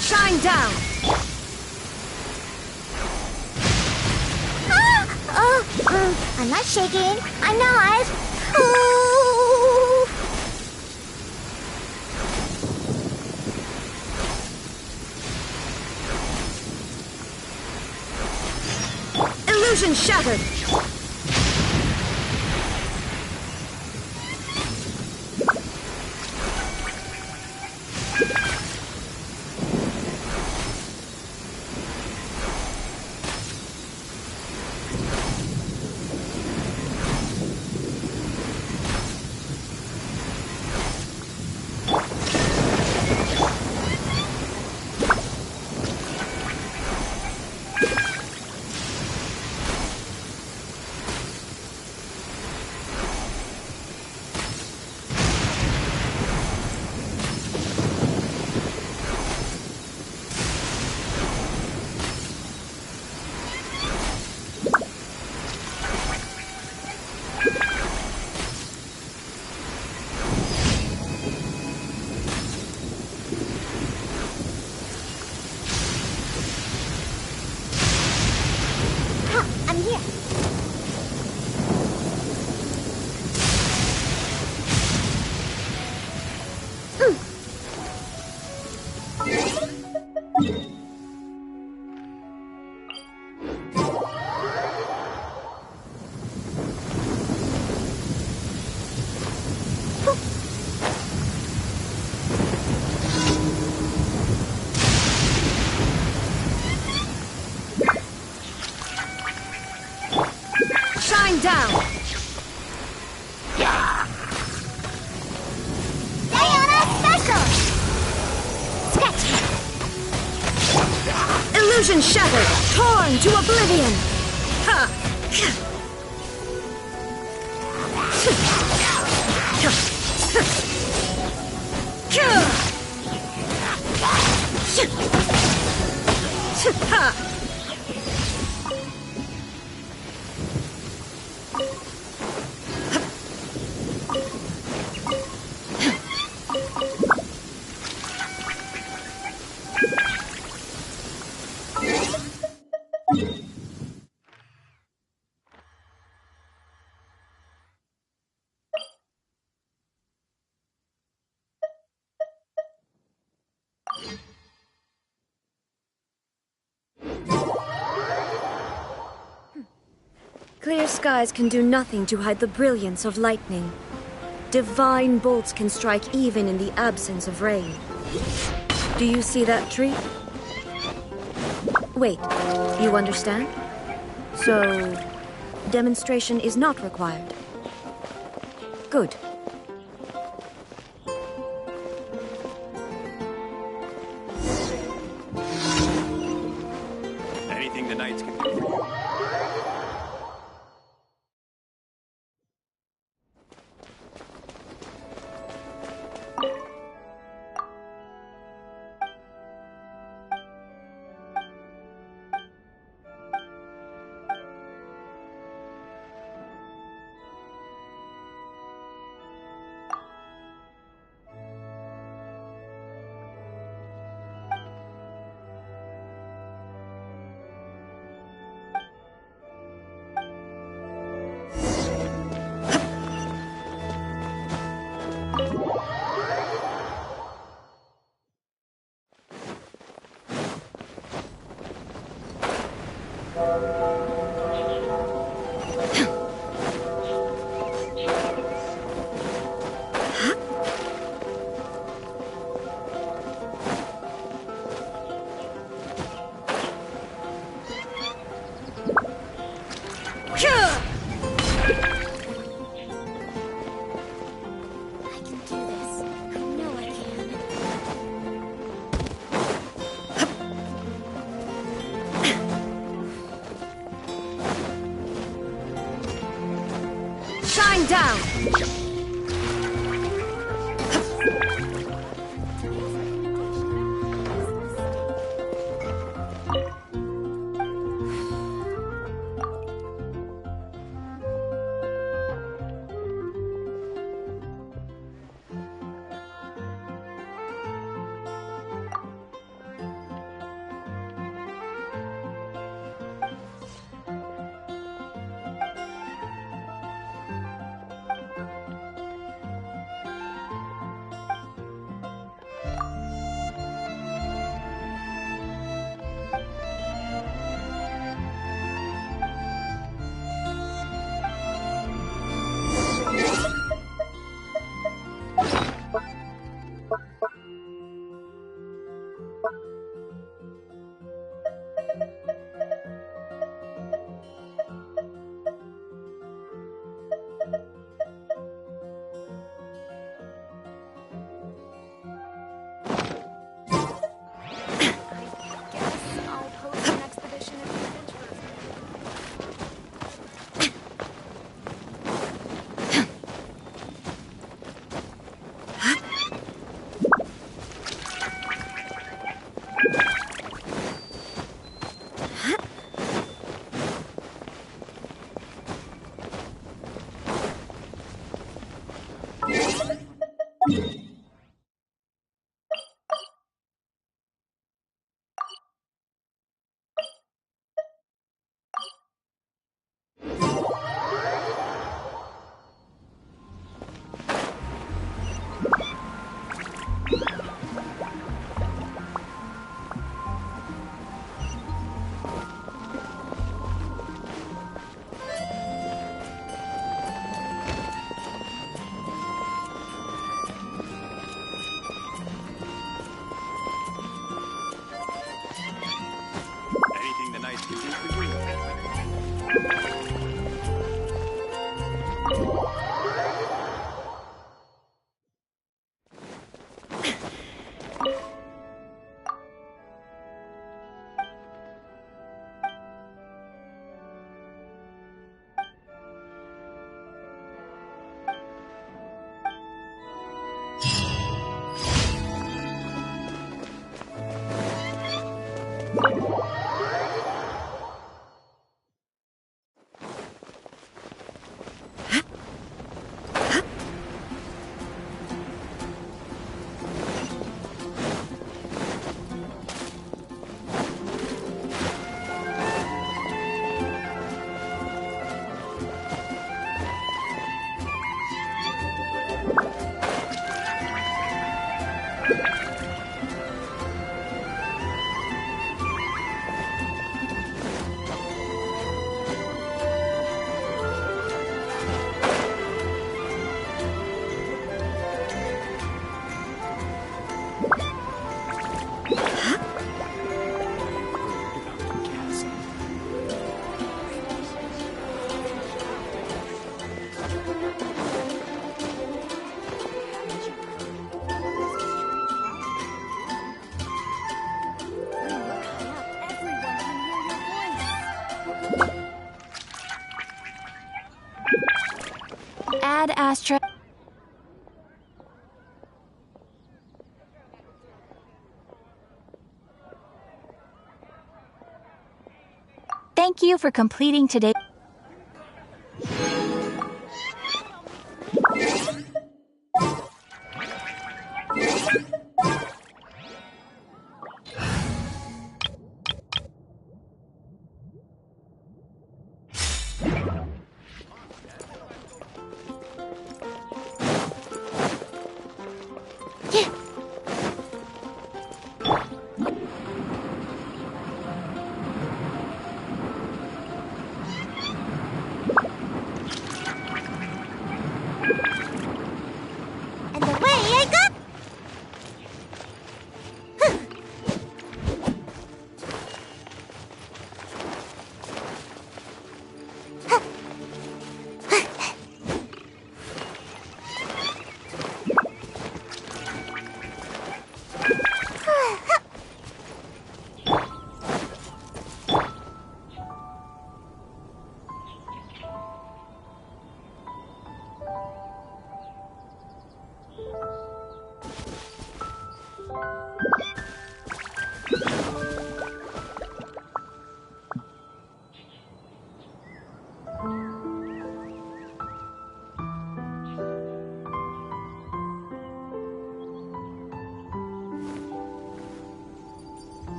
Shine down! I'm not shaking. I'm not. Oh. Illusion shattered! Illusion shattered! Torn to oblivion! Ha! Clear skies can do nothing to hide the brilliance of lightning. Divine bolts can strike even in the absence of rain. Do you see that tree? Wait, you understand? So, demonstration is not required. Good. Anything the knights can do for you? Shine down! Astra. Thank you for completing today. And away I go!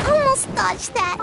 Almost dodged that.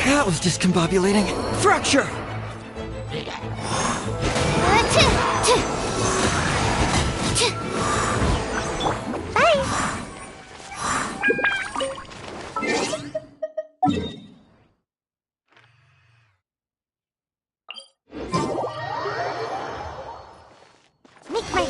That was discombobulating. Fracture! Make my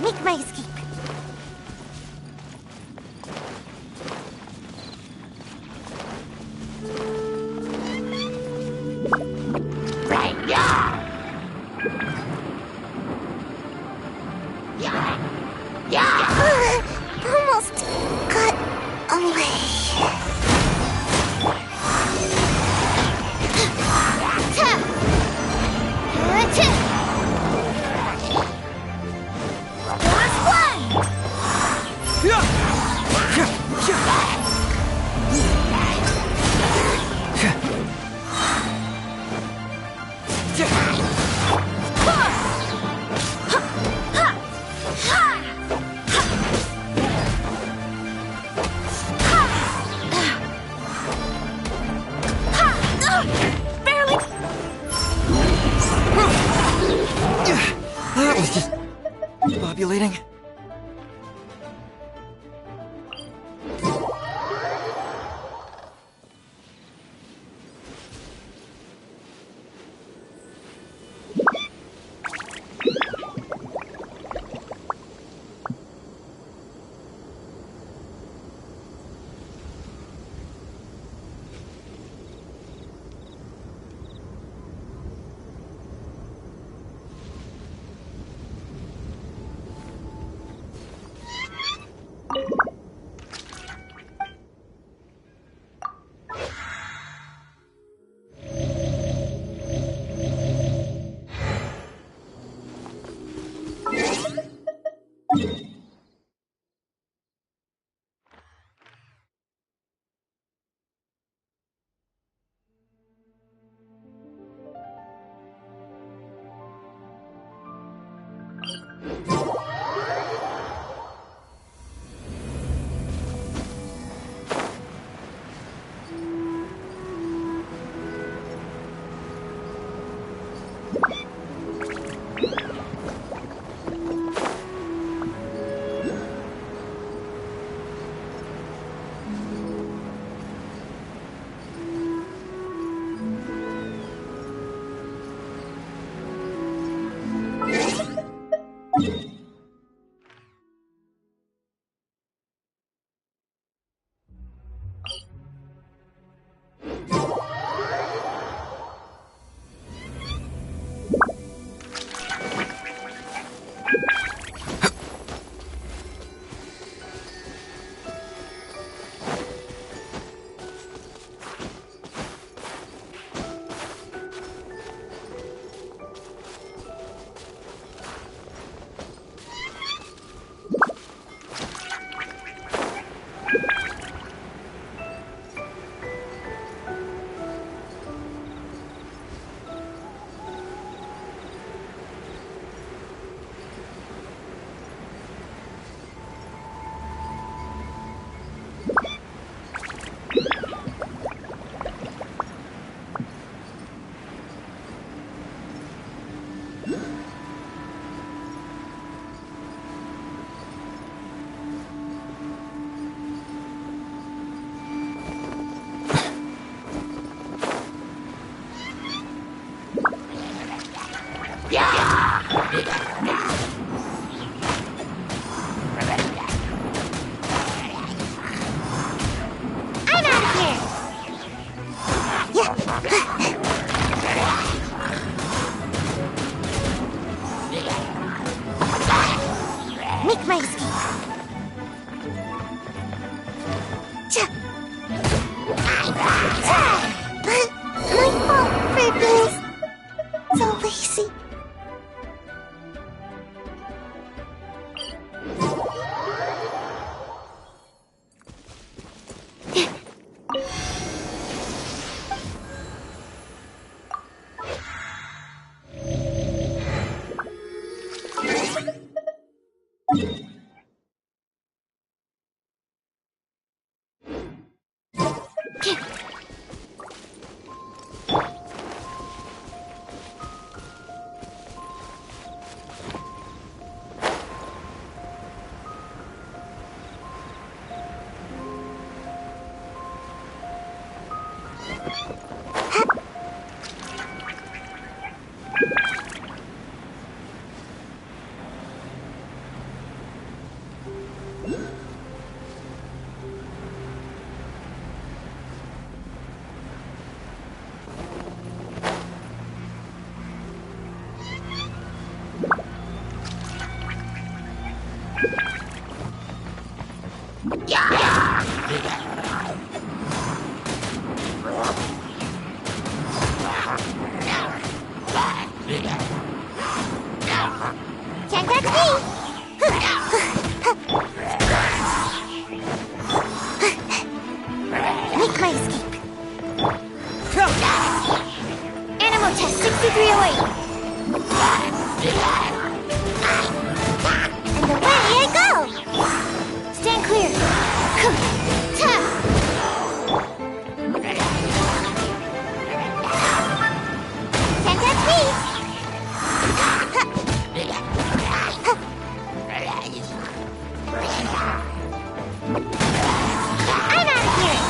Make my escape. Right, yeah! Almost got away. That was just populating. Make my escape. My fault for being so lazy. Can't touch me! Make my escape. Animal test 6308. And away I go! Stand clear. Can't touch me! I'm out of here!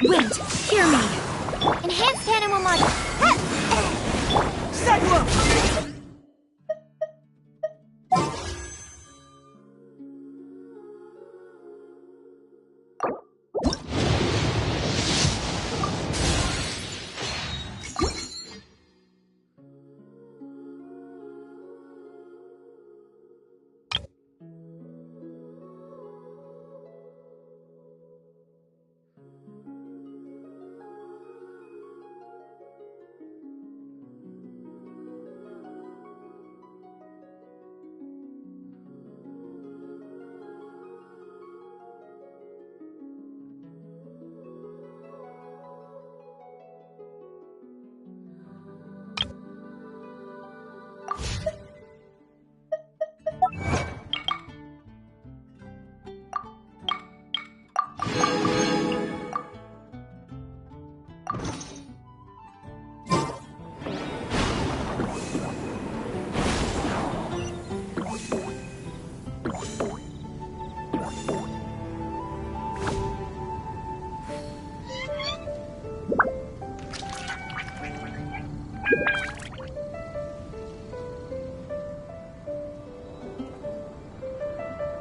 Wait, hear me. Enhanced animal model. Set you up!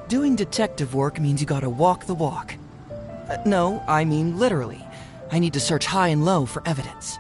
Doing detective work means you gotta walk the walk. No, I mean literally. I need to search high and low for evidence.